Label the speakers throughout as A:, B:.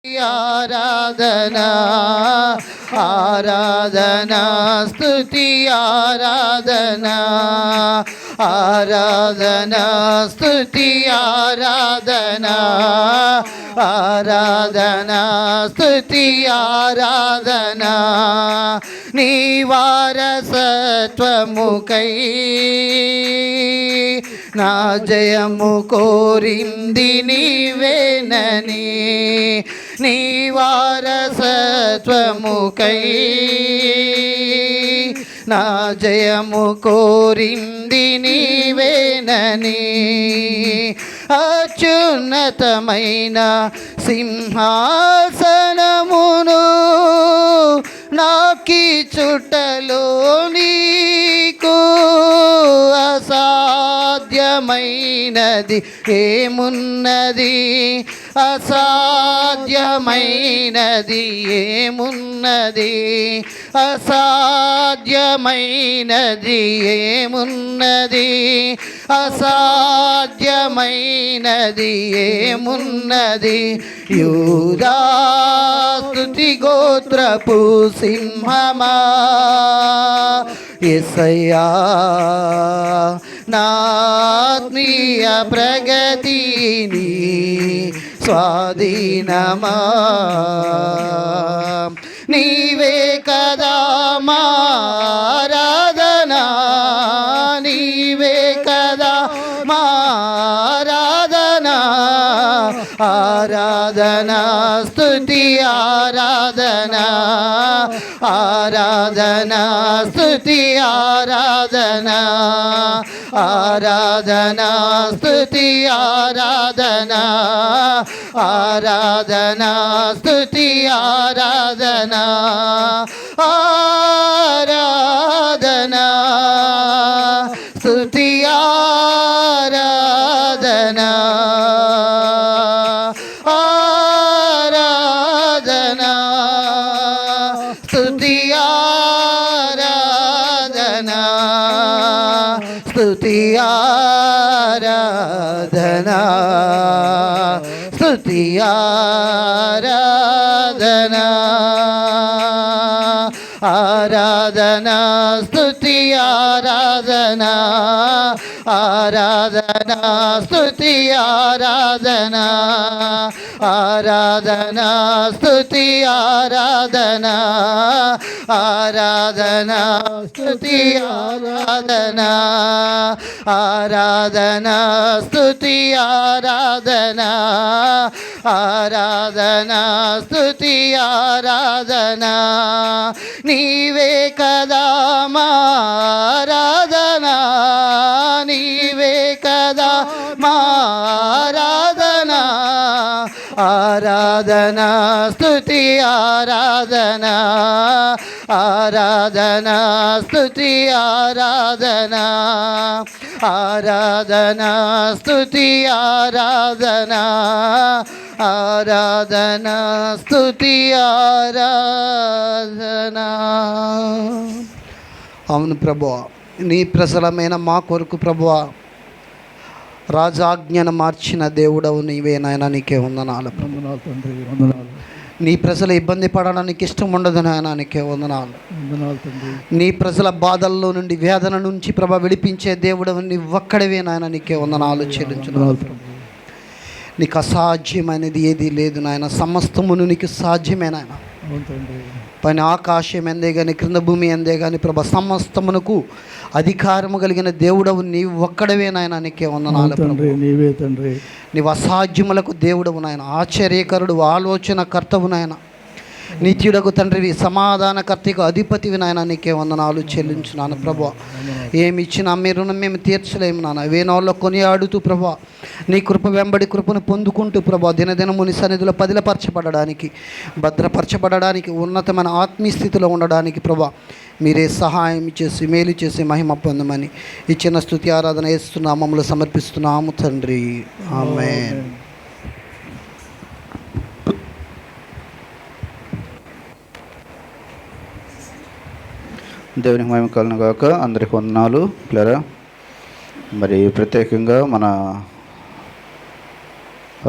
A: ఆరాధనా ఆరాధనా స్తుతి ఆరాధనా ఆరాధనా స్తుతి ఆరాధనా ఆరాధనా స్తుతి ఆరాధనా నీ వారసత్వముకై నా జయము కోరింది నీవేనని నీ వారసత్వముకై నా జయము కోరింది నీవేనని అత్యున్నతమైన సింహాసనమును నాకి చుట్టలో నీకు అసాధ్యమైనది ఏమున్నది అసాధ్యమైనది ఏమున్నది అసాధ్యమైనది ఏమున్నది అసాధ్యమైనది ఏమున్నది యూదా స్తుతి గోత్రపు సింహమా యేసయ్యా నా ఆత్మీయ ప్రగతిని స్వాధీనమా నీవే కదా మా ఆరాధనా నీవే కదా మా ఆరాధనా ఆరాధనా స్తుతి ఆరాధనా ఆరాధనా స్తుతి ఆరాధనా ఆరాధనా స్తుతి ఆరాధనా ఆరాధనా స్తుతి ఆరాధనా ఆరాధనా స్తుతి ఆరాధనా ఆరాధనా స్తుతి ఆరాధనా స్తుతి ఆరాధనా స్తుతి ఆరాధనా ఆరాధనా స్తుతి ఆరాధనా ఆరాధనా స్తుతి ఆరాధనా ఆరాధనా స్తుతి ఆరాధనా ఆరాధనా స్తుతి ఆరాధనా ఆరాధనా స్తుతి ఆరాధనా ఆరాధనా స్తుతి ఆరాధనా నీవే కదా మా ఆరాధనా నీవే కదా మా ఆరాధనా ఆరాధనా స్తుతి ఆరాధనా ఆరాధనా స్తుతి ఆరాధనా ఆరాధనా స్తుతి ఆరాధనా ఆరాధనా స్తుతి ఆరాధనా. అవును ప్రభువా, నీ ప్రజలమైన మా కొరకు ప్రభువా రాజాజ్ఞను మార్చిన దేవుడవు నీవే నాయన. నీకే వందనాలు తండ్రి, వందనాలు. నీ ప్రజలు ఇబ్బంది పడడానికి ఇష్టం ఉండదు నాయన. నీకే వందనాలు తండ్రి. నీ ప్రజల బాధల్లో నుండి వేదన నుంచి ప్రభ విడిపించే దేవుడవు నీ ఒక్కడివే నాయన. నీకే వందనాలు చెల్లించున్నాను. నీకు అసాధ్యమైనది ఏదీ లేదు నాయన. సమస్తమును నీకు సాధ్యమే నాయన. పైన ఆకాశం ఎందే కానీ క్రింద భూమి ఎందే కానీ ప్రభ సమస్తమునకు అధికారము కలిగిన దేవుడవు నీవు ఒక్కడవే నాయన. నీకే వందనాలు తండ్రి. నీవే తండ్రి. నీవు అసాధ్యములకు దేవుడవు నాయన. ఆశ్చర్యకరుడు, ఆలోచన కర్తవు నాయన. నిత్యుడకు తండ్రివి, సమాధానకర్తకు అధిపతివి నాయన. నీకే వందనాలు చెల్లించున్నాను ప్రభా. ఏమి ఇచ్చినా మీ రుణం మేము తీర్చలేము నాన్న. వేణాల్లో కొనియాడుతూ ప్రభా నీ కృప వెంబడి కృపను పొందుకుంటూ ప్రభా దినదినము నీ సన్నిధిలో పదిలపరచబడడానికి, భద్రపరచబడడానికి, ఉన్నతమైన ఆత్మీయ స్థితిలో ఉండడానికి ప్రభా మీరే సహాయం చేసి మేలు చేసి మహిమ పొందమని ఈ చిన్న స్తుతి ఆరాధన చేస్తున్నామములు సమర్పిస్తున్నాము తండ్రి. ఆమేన్.
B: దేవునికి మహిమ కలుగును గాక. అందరికి వందనాలు పిల్లరా. మరి ప్రత్యేకంగా మన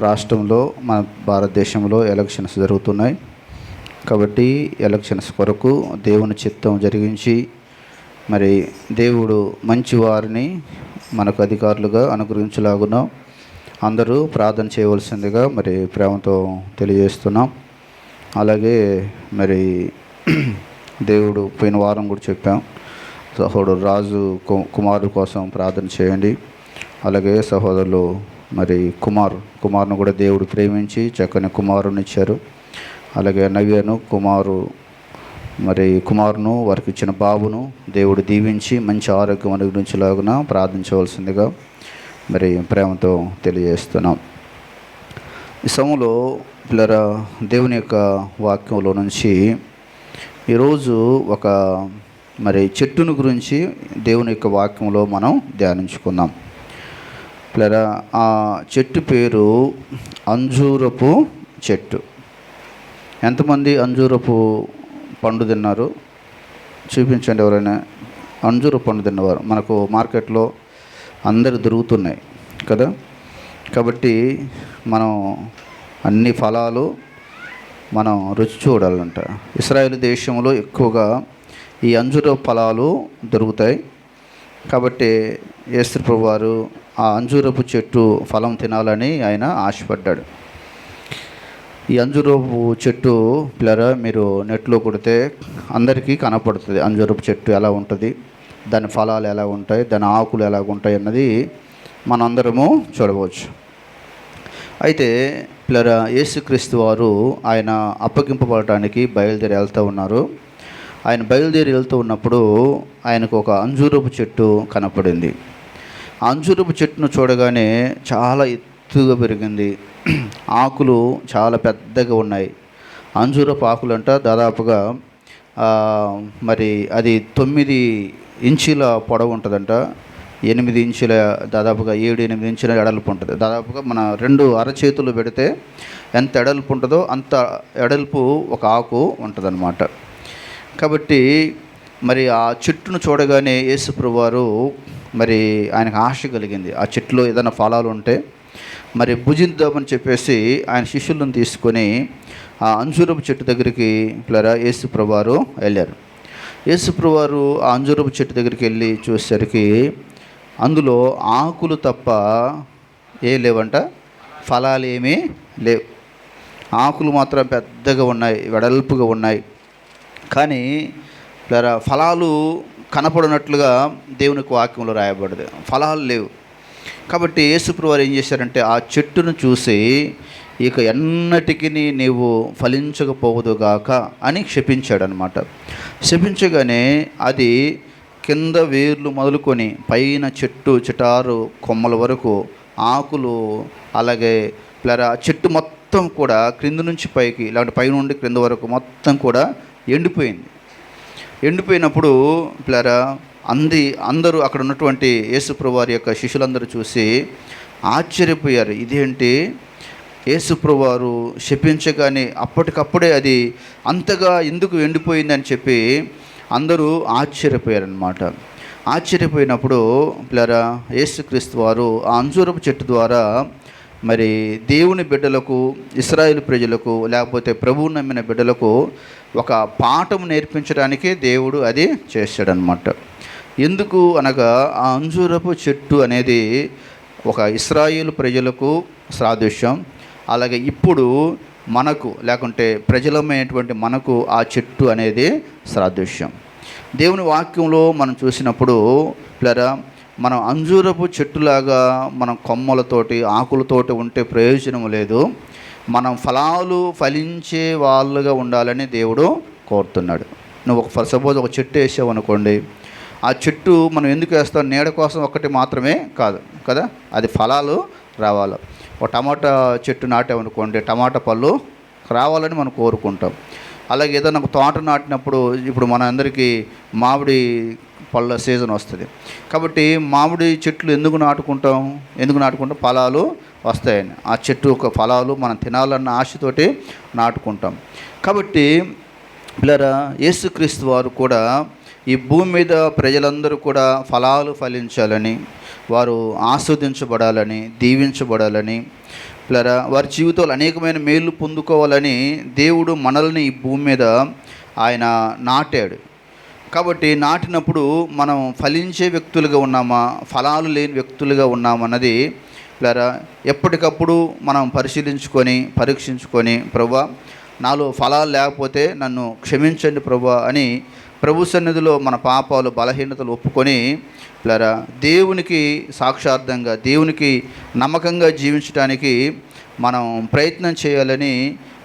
B: రాష్ట్రంలో మన భారతదేశంలో ఎలక్షన్స్ జరుగుతున్నాయి. కాబట్టి ఎలక్షన్స్ కొరకు దేవుని చిత్తం జరిగించి మరి దేవుడు మంచి వారిని మనకు అధికారులుగా అనుగ్రహించలాగున అందరూ ప్రార్థన చేయవలసిందిగా మరి ప్రేమతో తెలియజేస్తున్నాం. అలాగే మరి దేవుడు పోయిన వారం కూడా చెప్పాం, సహోదరుడు రాజు కుమారుడు కోసం ప్రార్థన చేయండి. అలాగే సహోదరులు మరి కుమారుని కూడా దేవుడు ప్రేమించి చక్కని కుమారుని ఇచ్చారు. అలాగే నవ్యను కుమారును వారికి ఇచ్చిన బాబును దేవుడు దీవించి మంచి ఆరోగ్యం అనుగ్రహించలాగున ప్రార్థించవలసిందిగా మరి ప్రేమతో తెలియజేస్తున్నాం. ఈ సమయంలో పిల్లరా, దేవుని యొక్క వాక్యంలో నుంచి ఈరోజు ఒక మరి చెట్టును గురించి దేవుని యొక్క వాక్యంలో మనం ధ్యానించుకుందాం. పిల్లరా, ఆ చెట్టు పేరు అంజూరపు చెట్టు. ఎంతమంది అంజూరపు పండు తిన్నారు? చూపించండి ఎవరైనా అంజూరపు పండు తిన్నవారు. మనకు మార్కెట్లో అందరు దొరుకుతున్నాయి కదా. కాబట్టి మనం అన్ని ఫలాలు మనం రుచి చూడాలంట. ఇశ్రాయేలు దేశంలో ఎక్కువగా ఈ అంజూరపు ఫలాలు దొరుకుతాయి. కాబట్టి యేసు ప్రభువు వారు ఆ అంజూరపు చెట్టు ఫలం తినాలని ఆయన ఆశపడ్డాడు. ఈ అంజూరపు చెట్టు పిల్లరా, మీరు నెట్లో కొడితే అందరికీ కనపడుతుంది అంజూరపు చెట్టు ఎలా ఉంటుంది, దాని ఫలాలు ఎలా ఉంటాయి, దాని ఆకులు ఎలా ఉంటాయి అన్నది మనందరము చూడవచ్చు. అయితే పిల్లరా, యేసుక్రీస్తు వారు ఆయన అప్పగింపబడటానికి బయలుదేరి వెళ్తూ ఉన్నారు. ఆయన బయలుదేరి వెళ్తూ ఉన్నప్పుడు ఆయనకు ఒక అంజూరపు చెట్టు కనపడింది. ఆ అంజూరపు చెట్టును చూడగానే చాలా ఎత్తుగా పెరిగింది, ఆకులు చాలా పెద్దగా ఉన్నాయి. అంజూరపు ఆకులు అంట దాదాపుగా మరి అది 9 ఇంచుల పొడవు ఉంటుందంట, 8 ఇంచుల దాదాపుగా 7-8 ఇంచుల ఎడల్పు ఉంటుంది. దాదాపుగా మన 2 అరచేతులు పెడితే ఎంత ఎడల్పు ఉంటుందో అంత ఎడల్పు ఒక ఆకు ఉంటుందన్నమాట. కాబట్టి మరి ఆ చెట్టును చూడగానే యేసు ప్రభువారు మరి ఆయనకు ఆశ కలిగింది. ఆ చెట్టులో ఏదైనా ఫలాలు ఉంటే మరి భుజిద్దామని చెప్పేసి ఆయన శిష్యులను తీసుకొని ఆ అంజూరపు చెట్టు దగ్గరికి పిల్లరా యేసు ప్రభువారు వెళ్ళారు. యేసు ప్రభువారు ఆ అంజూరపు చెట్టు దగ్గరికి వెళ్ళి చూసేసరికి అందులో ఆకులు తప్ప లేవంట, ఫలాలు ఏమీ లేవు. ఆకులు మాత్రం పెద్దగా ఉన్నాయి, వెడల్పుగా ఉన్నాయి. కానీ పిల్లరా ఫలాలు కనపడినట్లుగా దేవునికి వాక్యంలో రాయబడింది, ఫలాలు లేవు. కాబట్టి యేసుప్రభువు వారు ఏం చేశారంటే ఆ చెట్టును చూసి ఇక ఎన్నటికీ నీవు ఫలించకపోవదుగాక అని శపించాడనమాట. శపించగానే అది కింద వేర్లు మొదలుకొని పైన చెట్టు చిటారు కొమ్మల వరకు ఆకులు, అలాగే పిల్లరా చెట్టు మొత్తం కూడా క్రింద నుంచి పైకి ఇలాంటి పై నుండి క్రింద వరకు మొత్తం కూడా ఎండిపోయింది. ఎండిపోయినప్పుడు పిల్లరా అందరూ అక్కడ ఉన్నటువంటి యేసు ప్రభువు వారి యొక్క శిష్యులందరూ చూసి ఆశ్చర్యపోయారు. ఇదేంటి, యేసు ప్రభువు వారు శపించగానే అప్పటికప్పుడే అది అంతగా ఎందుకు ఎండిపోయిందని చెప్పి అందరూ ఆశ్చర్యపోయారనమాట. ఆశ్చర్యపోయినప్పుడు పిల్లరా యేసుక్రీస్తు వారు ఆ అంజూరపు చెట్టు ద్వారా మరి దేవుని బిడ్డలకు, ఇశ్రాయేలు ప్రజలకు, లేకపోతే ప్రభువు నమ్మిన బిడ్డలకు ఒక పాఠం నేర్పించడానికి దేవుడు అది చేశాడనమాట. ఎందుకు అనగా ఆ అంజూరపు చెట్టు అనేది ఒక ఇశ్రాయేలు ప్రజలకు సాదృశ్యం. అలాగే ఇప్పుడు మనకు లేకుంటే ప్రజలమైనటువంటి మనకు ఆ చెట్టు అనేది సాదృశ్యం. దేవుని వాక్యంలో మనం చూసినప్పుడు పిల్లరా మనం అంజూరపు చెట్టులాగా మనం కొమ్మలతోటి ఆకులతోటి ఉంటే ప్రయోజనం లేదు. మనం ఫలాలు ఫలించే వాళ్ళుగా ఉండాలని దేవుడు కోరుతున్నాడు. నువ్వు సపోజ్ ఒక చెట్టు వేసావు అనుకోండి, ఆ చెట్టు మనం ఎందుకు వేస్తాం? నీడ కోసం ఒక్కటి మాత్రమే కాదు కదా, అది ఫలాలు రావాలి. ఒక టమాటా చెట్టు నాటామనుకోండి, టమాటా పళ్ళు రావాలని మనం కోరుకుంటాం. అలాగే ఏదైనా ఒక తోట నాటినప్పుడు ఇప్పుడు మన అందరికీ మామిడి పళ్ళ సీజన్ వస్తుంది. కాబట్టి మామిడి చెట్లు ఎందుకు నాటుకుంటాం? ఫలాలు వస్తాయని. ఆ చెట్టు ఒక ఫలాలు మనం తినాలన్న ఆశతోటి నాటుకుంటాం. కాబట్టి పిల్లరా యేసుక్రీస్తు వారు కూడా ఈ భూమి మీద ప్రజలందరూ కూడా ఫలాలు ఫలించాలని, వారు ఆస్వాదించబడాలని, దీవించబడాలని పిల్లరా వారి జీవితంలో అనేకమైన మేలు పొందుకోవాలని దేవుడు మనల్ని ఈ భూమి మీద ఆయన నాటాడు. కాబట్టి నాటినప్పుడు మనం ఫలించే వ్యక్తులుగా ఉన్నామా, ఫలాలు లేని వ్యక్తులుగా ఉన్నామన్నది పిల్లరా ఎప్పటికప్పుడు మనం పరిశీలించుకొని పరీక్షించుకొని, ప్రభువా నాలో ఫలాలు లేకపోతే నన్ను క్షమించండి ప్రభువా అని ప్రభు సన్నిధిలో మన పాపాలు బలహీనతలు ఒప్పుకొని పిల్లరా దేవునికి సాక్షార్థంగా, దేవునికి నమ్మకంగా జీవించడానికి మనం ప్రయత్నం చేయాలని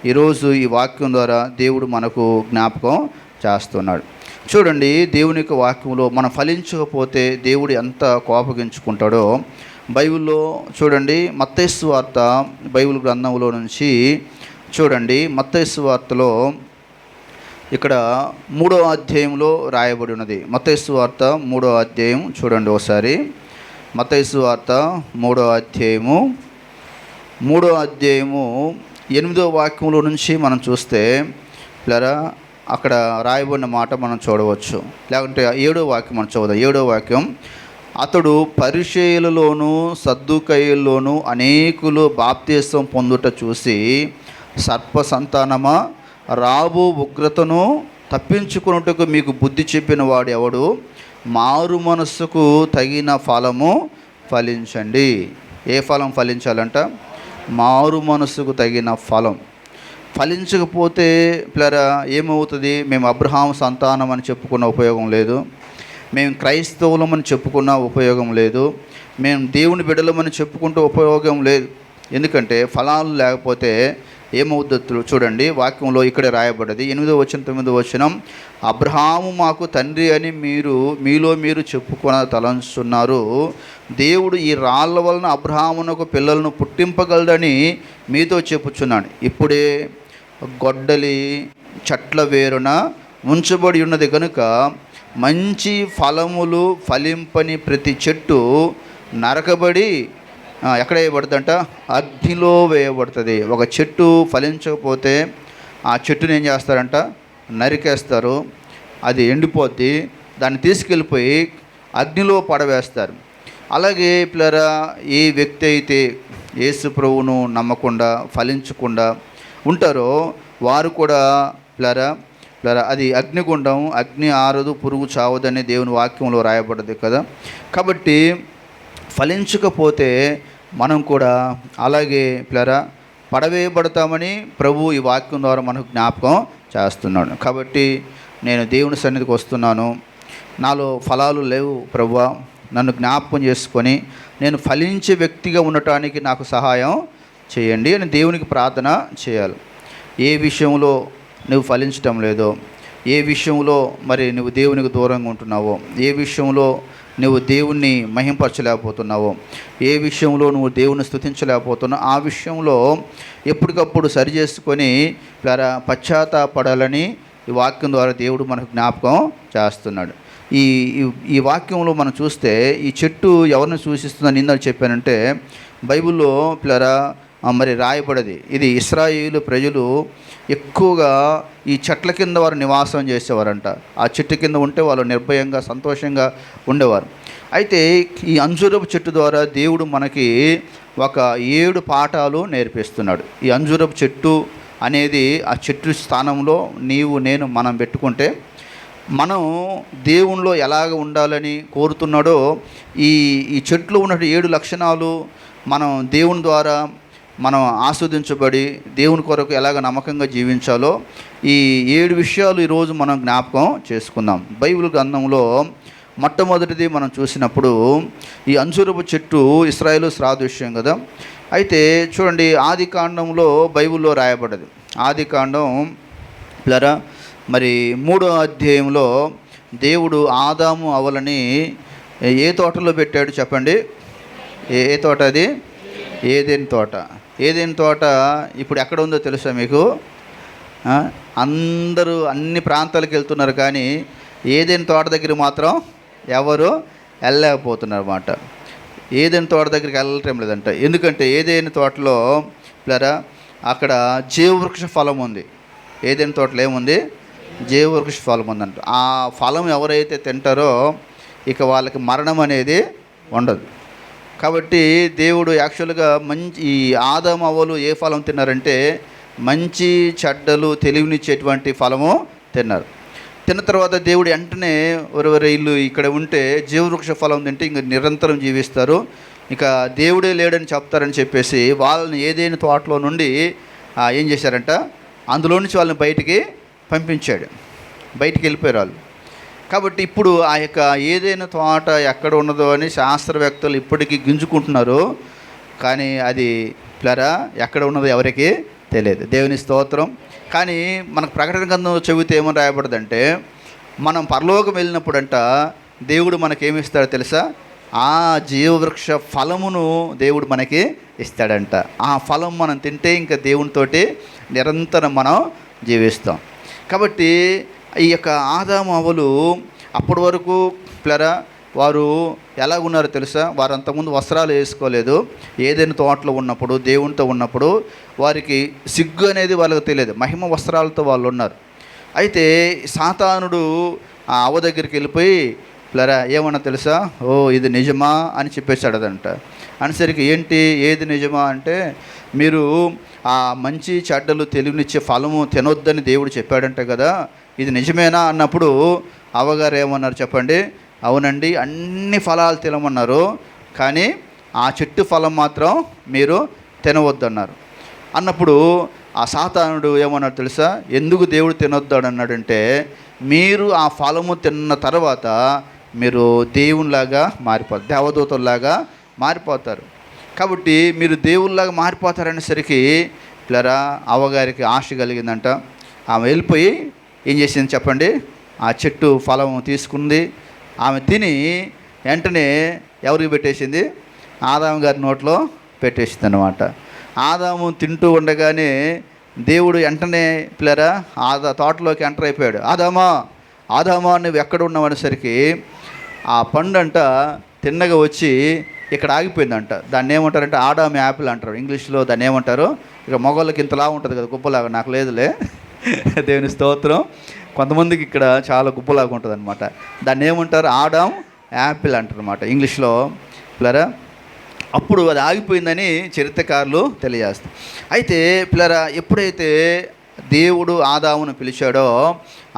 B: ఈరోజు ఈ వాక్యం ద్వారా దేవుడు మనకు జ్ఞాపకం చేస్తున్నాడు. చూడండి, దేవుని యొక్క వాక్యంలో మనం ఫలించకపోతే దేవుడు ఎంత కోపగించుకుంటాడో బైబిల్లో చూడండి. మత్తయి సువార్త బైబిల్ గ్రంథంలో నుంచి చూడండి, మత్తయి సువార్తలో ఇక్కడ 3వ అధ్యాయంలో రాయబడి ఉన్నది. మత్తయి సువార్త 3వ అధ్యాయం చూడండి ఒకసారి. మత్తయి సువార్త 3వ అధ్యాయము 8వ వాక్యంలో నుంచి మనం చూస్తే పిల్లరా అక్కడ రాయబడిన మాట మనం చూడవచ్చు. లేకుంటే 7వ వాక్యం మనం చదువుదాం. 7వ వాక్యం, అతడు పరిసయ్యులలోను సద్దూకయ్యుల్లోనూ అనేకులు బాప్తిసం పొందుట చూసి, సర్ప సంతానమా, రాబో ఉగ్రతను తప్పించుకున్నట్టుకు మీకు బుద్ధి చెప్పిన వాడు ఎవడు? మారు మనస్సుకు తగిన ఫలము ఫలించండి. ఏ ఫలం ఫలించాలంట? మారు మనస్సుకు తగిన ఫలం. ఫలించకపోతే పిల్లరా ఏమవుతుంది? మేము అబ్రహాం సంతానం అని చెప్పుకున్న ఉపయోగం లేదు, మేము క్రైస్తవులమని చెప్పుకున్న ఉపయోగం లేదు, మేము దేవుని బిడ్డలమని చెప్పుకుంటూ ఉపయోగం లేదు. ఎందుకంటే ఫలాలు లేకపోతే ఏమవుద్దో చూడండి. వాక్యంలో ఇక్కడే రాయబడ్డది 8వ వచనం 9వ వచనం, అబ్రహాము మాకు తండ్రి అని మీలో మీరు చెప్పుకొని తలంచున్నారు. దేవుడు ఈ రాళ్ళ వలన అబ్రహామునకు పిల్లలను పుట్టింపగలడని మీతో చెప్పుచున్నాడు. ఇప్పుడే గొడ్డలి చెట్ల వేరున ఉంచబడి ఉన్నది కనుక మంచి ఫలములు ఫలింపని ప్రతి చెట్టు నరకబడి ఎక్కడ వేయబడుతుందంట? అగ్నిలో వేయబడుతుంది. ఒక చెట్టు ఫలించకపోతే ఆ చెట్టుని ఏం చేస్తారంట? నరికేస్తారు. అది ఎండిపోద్ది. దాన్ని తీసుకెళ్ళిపోయి అగ్నిలో పడవేస్తారు. అలాగే పిల్లరా ఏ వ్యక్తి అయితే యేసు ప్రభువును నమ్మకుండా ఫలించకుండా ఉంటారో వారు కూడా పిల్లరా అది అగ్నిగుండం, అగ్ని ఆరదు, పురుగు చావదని దేవుని వాక్యంలో రాయబడ్డది కదా. కాబట్టి ఫలించకపోతే మనం కూడా అలాగే పిల్లరా పడవేయబడతామని ప్రభు ఈ వాక్యం ద్వారా మనకు జ్ఞాపకం చేస్తున్నాడు. కాబట్టి నేను దేవుని సన్నిధికి వస్తున్నాను, నాలో ఫలాలు లేవు ప్రభువా, నన్ను జ్ఞాపకం చేసుకొని నేను ఫలించే వ్యక్తిగా ఉండటానికి నాకు సహాయం చేయండి అని దేవునికి ప్రార్థన చేయాలి. ఏ విషయంలో నువ్వు ఫలించటం లేదో, ఏ విషయంలో మరి నువ్వు దేవునికి దూరంగా ఉంటున్నావో, ఏ విషయంలో నువ్వు దేవుణ్ణి మహింపరచలేకపోతున్నావో, ఏ విషయంలో నువ్వు దేవుని స్తుతించలేకపోతున్నావు, ఆ విషయంలో ఎప్పటికప్పుడు సరి చేసుకొని పశ్చాత్తాపడాలని ఈ వాక్యం ద్వారా దేవుడు మనకు జ్ఞాపకం చేస్తున్నాడు. ఈ వాక్యంలో మనం చూస్తే ఈ చెట్టు ఎవరిని సూచిస్తుందని నిన్న చెప్పానంటే బైబిల్లో పిల్లరా మరి రాయబడది. ఇది ఇశ్రాయేలు ప్రజలు ఎక్కువగా ఈ చెట్ల కింద వారు నివాసం చేసేవారంట. ఆ చెట్టు కింద ఉంటే వాళ్ళు నిర్భయంగా సంతోషంగా ఉండేవారు. అయితే ఈ అంజూరపు చెట్టు ద్వారా దేవుడు మనకి ఒక 7 పాఠాలు నేర్పిస్తున్నాడు. ఈ అంజూరపు చెట్టు అనేది ఆ చెట్టు స్థానంలో నీవు నేను మనం పెట్టుకుంటే మనం దేవునిలో ఎలాగ ఉండాలని కోరుతున్నాడో ఈ చెట్లు ఉన్న 7 లక్షణాలు మనం దేవుని ద్వారా మనం ఆస్వాదించబడి దేవుని కొరకు ఎలాగ నమ్మకంగా జీవించాలో ఈ 7 విషయాలు ఈరోజు మనం జ్ఞాపకం చేసుకుందాం. బైబిల్ గ్రంథంలో మొట్టమొదటిది మనం చూసినప్పుడు ఈ అంజూరపు చెట్టు ఇశ్రాయేలు సాదృశ్యం కదా. అయితే చూడండి, ఆది కాండంలో బైబిల్లో రాయబడ్డది. ఆది కాండం పిల్లరా మరి 3వ అధ్యాయంలో దేవుడు ఆదాము అవలని ఏ తోటలో పెట్టాడు చెప్పండి? ఏ తోట అది? ఏదెన్ తోట. ఏదెన్ తోట ఇప్పుడు ఎక్కడ ఉందో తెలుసా మీకు? అందరూ అన్ని ప్రాంతాలకు వెళ్తున్నారు, కానీ ఏదెన్ తోట దగ్గర మాత్రం ఎవరు వెళ్ళలేకపోతున్నారు అన్నమాట. ఏదెన్ తోట దగ్గరికి వెళ్ళటం లేదంట. ఎందుకంటే ఏదెన్ తోటలో పిల్లరా అక్కడ జీవవృక్ష ఫలం ఉంది. ఏదెన్ తోటలో ఏముంది? జీవవృక్ష ఫలం ఉందంట. ఆ ఫలం ఎవరైతే తింటారో ఇక వాళ్ళకి మరణం అనేది ఉండదు. కాబట్టి దేవుడు యాక్చువల్గా ఈ ఆదాము అవ్వలు ఏ ఫలం తిన్నారంటే మంచి చెడ్డలు తెలివినిచ్చేటువంటి ఫలము తిన్నారు. తిన్న తర్వాత దేవుడు వెంటనే ఎవరెవరు ఇల్లు ఇక్కడ ఉంటే జీవవృక్ష ఫలం తింటే ఇంక నిరంతరం జీవిస్తారు, ఇక దేవుడే లేడని చెప్తారని చెప్పేసి వాళ్ళని ఏదైనా తోటలో నుండి ఏం చేశారంట, అందులో నుంచి వాళ్ళని బయటికి పంపించాడు. బయటికి వెళ్ళిపోయారు వాళ్ళు. కాబట్టి ఇప్పుడు ఆ యొక్క ఏదైనా తోట ఎక్కడ ఉన్నదో అని శాస్త్రవేత్తలు ఇప్పటికీ గింజుకుంటున్నారు, కానీ అది ప్లరా ఎక్కడ ఉన్నదో ఎవరికి తెలియదు. దేవుని స్తోత్రం. కానీ మనకు ప్రకటన గ్రంథంలో చదివితే ఏమని రాయబడదంటే, మనం పరలోకం వెళ్ళినప్పుడంట దేవుడు మనకేమిస్తాడో తెలుసా, ఆ జీవవృక్ష ఫలమును దేవుడు మనకి ఇస్తాడంట. ఆ ఫలం మనం తింటే ఇంకా దేవునితోటి నిరంతరం మనం జీవిస్తాం. కాబట్టి ఈ యొక్క ఆదాము అవ్వలు అప్పటి వరకు ప్లరా వారు ఎలా ఉన్నారో తెలుసా, వారు అంతకుముందు వస్త్రాలు వేసుకోలేదు. ఏదైనా తోటలో ఉన్నప్పుడు దేవునితో ఉన్నప్పుడు వారికి సిగ్గు అనేది వాళ్ళకి తెలియదు, మహిమ వస్త్రాలతో వాళ్ళు ఉన్నారు. అయితే సాతానుడు ఆ అవ్వ దగ్గరికి వెళ్ళిపోయి ప్లరా ఏమన్నా తెలుసా, ఓ ఇది నిజమా అని చెప్పేసాడదంట. అనేసరికి ఏంటి ఏది నిజమా అంటే, మీరు ఆ మంచి చెడ్డలు తెలివినిచ్చే ఫలము తినొద్దని దేవుడు చెప్పాడంట కదా, ఇది నిజమేనా అన్నప్పుడు అవ్వగారు ఏమన్నారు చెప్పండి, అవునండి అన్ని ఫలాలు తినమన్నారు, కానీ ఆ చెట్టు ఫలం మాత్రం మీరు తినవద్దన్నారు. అన్నప్పుడు ఆ సాతానుడు ఏమన్నాడు తెలుసా, ఎందుకు దేవుడు తినొద్దు అని అన్నాడంటే, మీరు ఆ ఫలము తిన్న తర్వాత మీరు దేవునిలాగా మారిపోతారు, దేవదూతల్లాగా మారిపోతారు. కాబట్టి మీరు దేవుళ్ళలాగా మారిపోతారనేసరికి పిల్లరా అవ్వగారికి ఆశ కలిగిందంట. ఆమె వెళ్ళిపోయి ఏం చేసింది చెప్పండి, ఆ చెట్టు ఫలం తీసుకుంది. ఆమె తిని వెంటనే ఎవరికి పెట్టేసింది, ఆదాము గారి నోట్లో పెట్టేసింది అనమాట. ఆదాము తింటూ ఉండగానే దేవుడు వెంటనే పిల్లరా తోటలోకి ఎంటర్ అయిపోయాడు. ఆదామా నువ్వు ఎక్కడ ఉన్నావు అనేసరికి ఆ పండు అంట తిన్నగా వచ్చి ఇక్కడ ఆగిపోయిందంట. దాన్ని ఏమంటారంటే ఆడామ్ యాపిల్ అంటారు ఇంగ్లీష్లో. దాన్ని ఏమంటారు, ఇక మొగోళ్ళకి ఇంతలా ఉంటుంది కదా గుప్పలాగా, నాకు లేదులే దేవుని స్తోత్రం. కొంతమందికి ఇక్కడ చాలా గుప్పలాగా ఉంటుంది అనమాట. దాన్ని ఏమంటారు, ఆడామ్ యాపిల్ అంటారు అనమాట ఇంగ్లీష్లో పిల్లరా. అప్పుడు అది ఆగిపోయిందని చరిత్రకారులు తెలియజేస్తారు. అయితే పిల్లరా ఎప్పుడైతే దేవుడు ఆదామును పిలిచాడో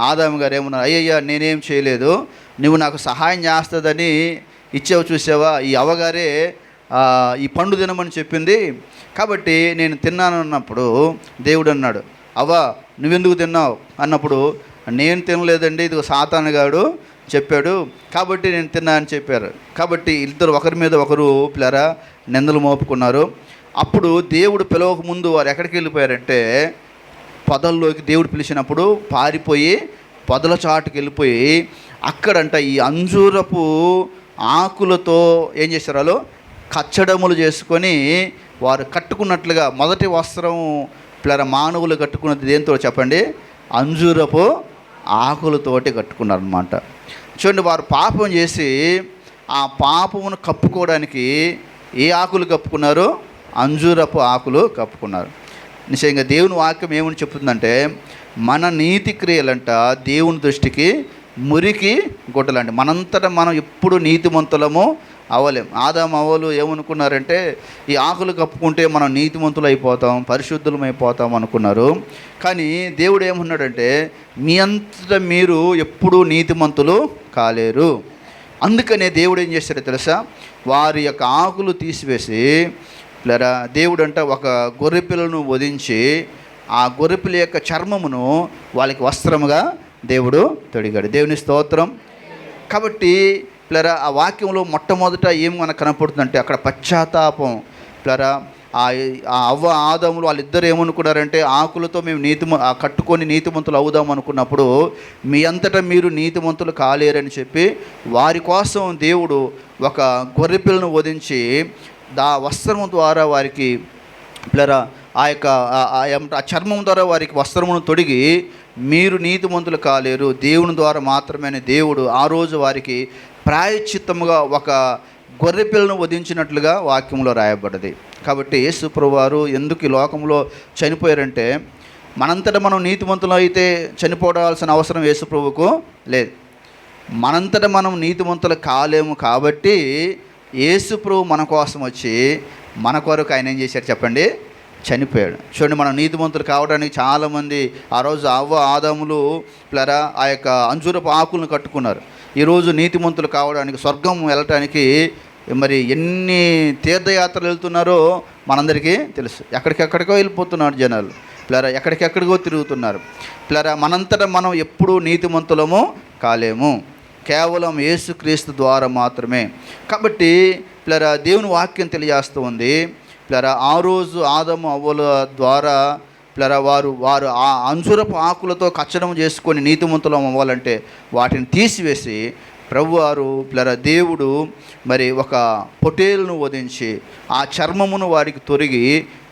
B: ఆదాము గారు ఏమన్నారు, అయ్యయ్యా నేనేం చేయలేదు, నువ్వు నాకు సహాయం చేస్తుందని ఇచ్చావు చూసావా, ఈ అవ్వగారే ఈ పండు తినమని చెప్పింది కాబట్టి నేను తిన్నాను అన్నప్పుడు దేవుడు అన్నాడు, అవ్వ నువ్వెందుకు తిన్నావు అన్నప్పుడు, నేను తినలేదండి, ఇది సాతాను గాడు చెప్పాడు కాబట్టి నేను తిన్నా అని చెప్పారు. కాబట్టి ఇద్దరు ఒకరి మీద ఒకరు పిల్లరా నిందలు మోపుకున్నారు. అప్పుడు దేవుడు పిలవక ముందు వారు ఎక్కడికి వెళ్ళిపోయారంటే పొదల్లోకి. దేవుడు పిలిచినప్పుడు పారిపోయి పొదల చాటుకి వెళ్ళిపోయి అక్కడంట ఈ అంజూరపు ఆకులతో ఏం చేశారు, వాళ్ళు కచ్చడములు చేసుకొని వారు కట్టుకున్నట్లుగా మొదటి వస్త్రం పిల్లర మానవులు కట్టుకున్నది దేంతో చెప్పండి, అంజూరపు ఆకులతోటి కట్టుకున్నారనమాట. చూడండి, వారు పాపం చేసి ఆ పాపమును కప్పుకోవడానికి ఏ ఆకులు కప్పుకున్నారు, అంజూరపు ఆకులు కప్పుకున్నారు. నిశ్చయంగా దేవుని వాక్యం ఏమని చెప్తుందంటే, మన నీతి క్రియలంట దేవుని దృష్టికి మురికి గుడ్డలండి. మనంతటా మనం ఎప్పుడు నీతిమంతులము అవ్వలేం. ఆదాము అవ్వలు ఏమనుకున్నారంటే, ఈ ఆకులు కప్పుకుంటే మనం నీతిమంతులు అయిపోతాం, పరిశుద్ధులం అయిపోతాం అనుకున్నారు. కానీ దేవుడు ఏమన్నాడంటే, మీ అంతటా మీరు ఎప్పుడూ నీతిమంతులు కాలేరు. అందుకనే దేవుడు ఏం చేశాడో తెలుసా, వారి యొక్క ఆకులు తీసివేసి లేదా దేవుడు అంట ఒక గొర్రెపిల్లను వధించి ఆ గొర్రెపిల్ల యొక్క చర్మమును వాళ్ళకి వస్త్రముగా దేవుడు తొడిగాడు. దేవుని స్తోత్రం. కాబట్టి పిల్లరా ఆ వాక్యంలో మొట్టమొదట ఏం మనకు కనపడుతుందంటే అక్కడ పశ్చాత్తాపం. పిల్లరా ఆ అవ్వ ఆదాములు వాళ్ళిద్దరు ఏమనుకున్నారంటే, ఆకులతో మేము కట్టుకొని నీతిమంతులు అవుదాం అనుకున్నప్పుడు మీ అంతటా మీరు నీతిమంతులు కాలేరని చెప్పి వారి కోసం దేవుడు ఒక గొర్రెపిల్లను వధించి ఆ వస్త్రము ద్వారా వారికి పిల్లరా ఆ యొక్క ఆ చర్మం ద్వారా వారికి వస్త్రమును తొడిగి మీరు నీతిమంతులు కాలేరు, దేవుని ద్వారా మాత్రమే దేవుడు ఆ రోజు వారికి ప్రాయశ్చిత్తముగా ఒక గొర్రెపిల్లను వధించినట్లుగా వాక్యంలో రాయబడ్డది. కాబట్టి యేసు ప్రభువారు ఎందుకు ఈ లోకంలో చనిపోయారంటే, మనంతటా మనం నీతిమంతులు అయితే చనిపోవాల్సిన అవసరం యేసు ప్రభువుకు లేదు. మనంతటా మనం నీతిమంతులు కాలేము కాబట్టి యేసు ప్రభు మన కోసం వచ్చి మన కొరకు ఆయన ఏం చేశాడు చెప్పండి, చనిపోయాడు. చూడండి, మనం నీతిమంతులు కావడానికి చాలామంది ఆ రోజు ఆదాములు ప్లరా ఆ యొక్క అంజూరపు ఆకులను కట్టుకున్నారు. ఈరోజు నీతిమంతులు కావడానికి, స్వర్గం వెళ్ళటానికి మరి ఎన్ని తీర్థయాత్రలు వెళ్తున్నారో మనందరికీ తెలుసు. ఎక్కడికెక్కడికో వెళ్ళిపోతున్నారు జనాలు ప్లరా, ఎక్కడికెక్కడికో తిరుగుతున్నారు ప్లరా. మనంతటా మనం ఎప్పుడూ నీతిమంతులము కాలేము, కేవలం యేసుక్రీస్తు ద్వారా మాత్రమే. కాబట్టి ప్లరా దేవుని వాక్యం తెలియజేస్తూ ఉంది ప్లరా, ఆ రోజు ఆదాము అవ్వల ద్వారా ప్లరా వారు ఆ అంజూరపు ఆకులతో కచ్చడం చేసుకొని నీతిమంతులం అవ్వాలంటే వాటిని తీసివేసి ప్రభువారు ప్లరా దేవుడు మరి ఒక పొటేలును వధించి ఆ చర్మమును వారికి తొరిగి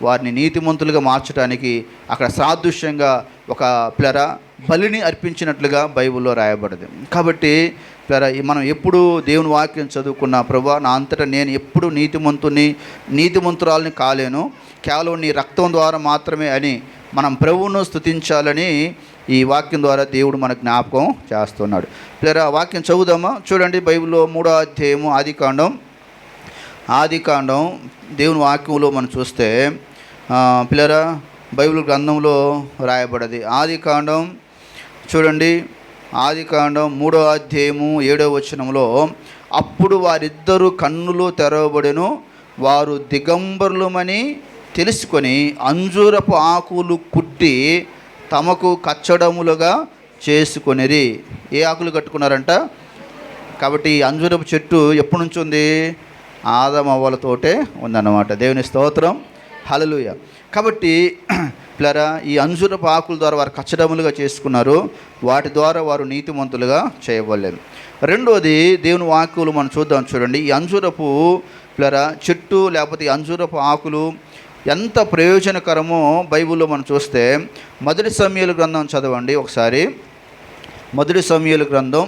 B: వారిని నీతిమంతులుగా మార్చడానికి అక్కడ సాదృశ్యంగా ఒక ప్లరా బలిని అర్పించినట్లుగా బైబిల్లో రాయబడింది. కాబట్టి ప్లరా మనం ఎప్పుడు దేవుని వాక్యం చదువుకున్న, ప్రభువా నా అంతటా నేను ఎప్పుడు నీతిమంతురాలని కాలేను, కేవలం నీ రక్తం ద్వారా మాత్రమే అని మనం ప్రభువును స్తుతించాలని ఈ వాక్యం ద్వారా దేవుడు మన జ్ఞాపకం చేస్తున్నాడు. ప్లరా వాక్యం చదువుదామా? చూడండి, బైబిల్లో 3వ అధ్యాయము ఆదికాండం దేవుని వాక్యంలో మనం చూస్తే ప్లరా బైబిల్ గ్రంథంలో రాయబడ్డది. ఆదికాండం చూడండి, ఆదికాండం 3వ అధ్యాయము 7వ వచనంలో, అప్పుడు వారిద్దరూ కన్నులు తెరవబడెను, వారు దిగంబరులమని తెలుసుకొని అంజూరపు ఆకులు కుట్టి తమకు కచ్చడములుగా చేసుకొనిరి. ఏ ఆకులు కట్టుకున్నారంట? కాబట్టి అంజూరపు చెట్టు ఎప్పటి నుంచి ఉంది? ఆదాము అవ్వలతోటే ఉందన్నమాట. దేవుని స్తోత్రం, హల్లెలూయా. కాబట్టి ప్లరా ఈ అంజూరపు ఆకుల ద్వారా వారు కచ్చడములుగా చేసుకున్నారు, వాటి ద్వారా వారు నీతిమంతులుగా చేయబడలేదు. రెండోది దేవుని వాక్యులు మనం చూద్దాం. చూడండి, ఈ అంజూరపు ప్లరా చెట్టు లేకపోతే ఈ అంజూరపు ఆకులు ఎంత ప్రయోజనకరమో బైబిల్లో మనం చూస్తే, మొదటి సమూయేలు గ్రంథం చదవండి ఒకసారి. మొదటి సమూయేలు గ్రంథం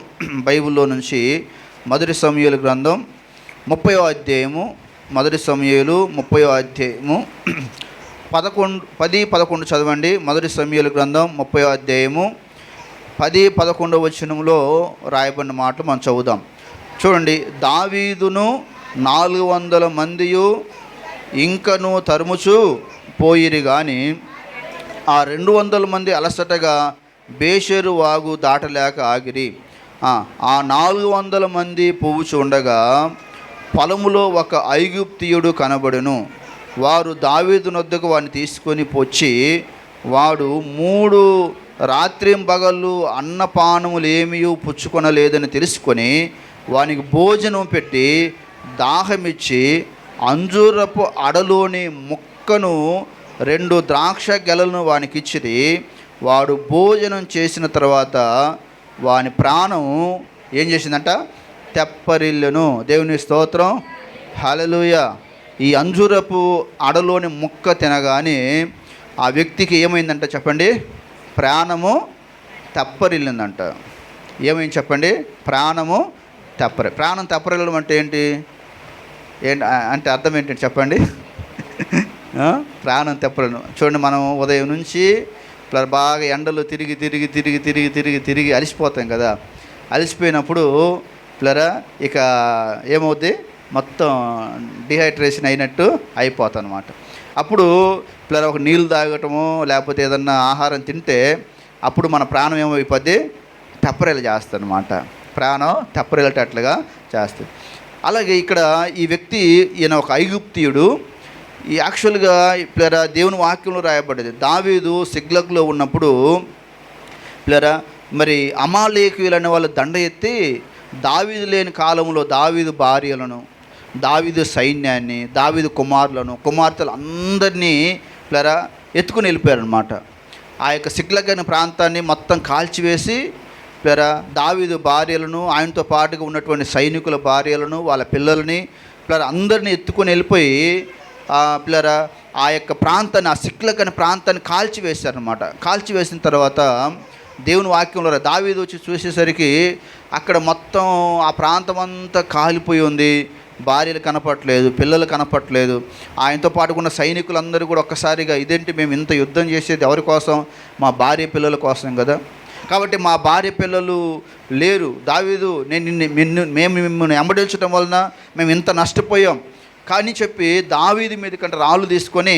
B: బైబిల్లో నుంచి మొదటి సమూయేలు గ్రంథం 30వ అధ్యాయము, మొదటి సమూయేలు 30వ అధ్యాయము 10-11 చదవండి. మొదటి సమూయేలు గ్రంథం 30వ అధ్యాయము 10-11 వచనంలో రాయబడిన మాటలు మనం చదువుదాం. చూడండి, దావీదును 400 మందియు ఇంకను తరుముచు పోయిరి గాని ఆ 200 మంది అలసటగా బేషెరు వాగు దాటలేక ఆగిరి. ఆ 400 మంది పోవుచు ఉండగా పొలములో ఒక ఐగుప్తియుడు కనబడెను. వారు దావీదు నొద్దకు వాడిని తీసుకొని వచ్చి, వాడు 3 రాత్రింబగళ్ళు అన్నపానములు ఏమీ పుచ్చుకొనలేదని తెలుసుకొని వానికి భోజనం పెట్టి దాహమిచ్చి అంజూరపు అడలోని ముక్కను 2 ద్రాక్ష గెలలను వానికి ఇచ్చిరి. వాడు భోజనం చేసిన తర్వాత వాని ప్రాణం ఏం చేసిందంట? తెప్పరిల్లును. దేవుని స్తోత్రం, హల్లెలూయా. ఈ అంజూరపు అడలోని ముక్క తినగానే ఆ వ్యక్తికి ఏమైందంట చెప్పండి? ప్రాణము తెప్పరిల్లిందంట. ఏమైంది చెప్పండి? ప్రాణం తెప్పరిల్లడం అంటే ఏంటి అంటే అర్థం ఏంటంటే చెప్పండి? ప్రాణం తెప్పలను. చూడండి, మనం ఉదయం నుంచి బాగా ఎండలో తిరిగి అలసిపోతాం కదా. అలసిపోయినప్పుడు ప్లరా ఇక ఏమవుద్ది? మొత్తం డిహైడ్రేషన్ అయినట్టు అయిపోతాం అన్నమాట. అప్పుడు ప్లరా ఒక నీళ్ళు తాగటము లేకపోతే ఏదన్నా ఆహారం తింటే అప్పుడు మన ప్రాణం ఏమైపోద్ది? తెప్పరిల్ల చేస్తుంది అన్నమాట. ప్రాణం తెప్పరిల్లేటట్లుగా చేస్తుంది. అలాగే ఇక్కడ ఈ వ్యక్తి, ఈయన ఒక ఐగుప్తియుడు. ఈ యాక్చువల్గా ప్లరా దేవుని వాక్యంలో రాయబడ్డది, దావీదు సిగ్లగ్లో ఉన్నప్పుడు ప్లరా మరి అమాలేకీయులు అనే వాళ్ళు దండ ఎత్తి దావీదు లేని కాలంలో దావీదు భార్యలను, దావీదు సైన్యాన్ని, దావీదు కుమార్తెలు అందరినీ ప్లరా ఎత్తుకుని వెళ్ళిపోయారనమాట. ఆ యొక్క సిగ్లగ్ అనే ప్రాంతాన్ని మొత్తం కాల్చివేసి ప్లరా దావీదు భార్యలను, ఆయనతో పాటుగా ఉన్నటువంటి సైనికుల భార్యలను, వాళ్ళ పిల్లలని ప్లరా అందరినీ ఎత్తుకొని వెళ్ళిపోయి ప్లరా ఆ యొక్క ప్రాంతాన్ని, ఆ సిగ్లగ్ అనే ప్రాంతాన్ని కాల్చివేశారనమాట. కాల్చివేసిన తర్వాత దేవుని వాక్యంలో దావీదు వచ్చి చూసేసరికి అక్కడ మొత్తం ఆ ప్రాంతం అంతా కాలిపోయి ఉంది. భార్యలు కనపట్లేదు, పిల్లలు కనపట్లేదు. ఆయనతో పాటు ఉన్న సైనికులందరూ కూడా ఒక్కసారిగా, ఇదేంటి మేము ఇంత యుద్ధం చేసేది ఎవరి కోసం? మా భార్య పిల్లల కోసం కదా. కాబట్టి మా భార్య పిల్లలు లేరు, దావీదు మేము మిమ్మల్ని వెంబడించడం వలన మేము ఇంత నష్టపోయాం కానీ చెప్పి దావీదు మీద కంటే రాళ్ళు తీసుకొని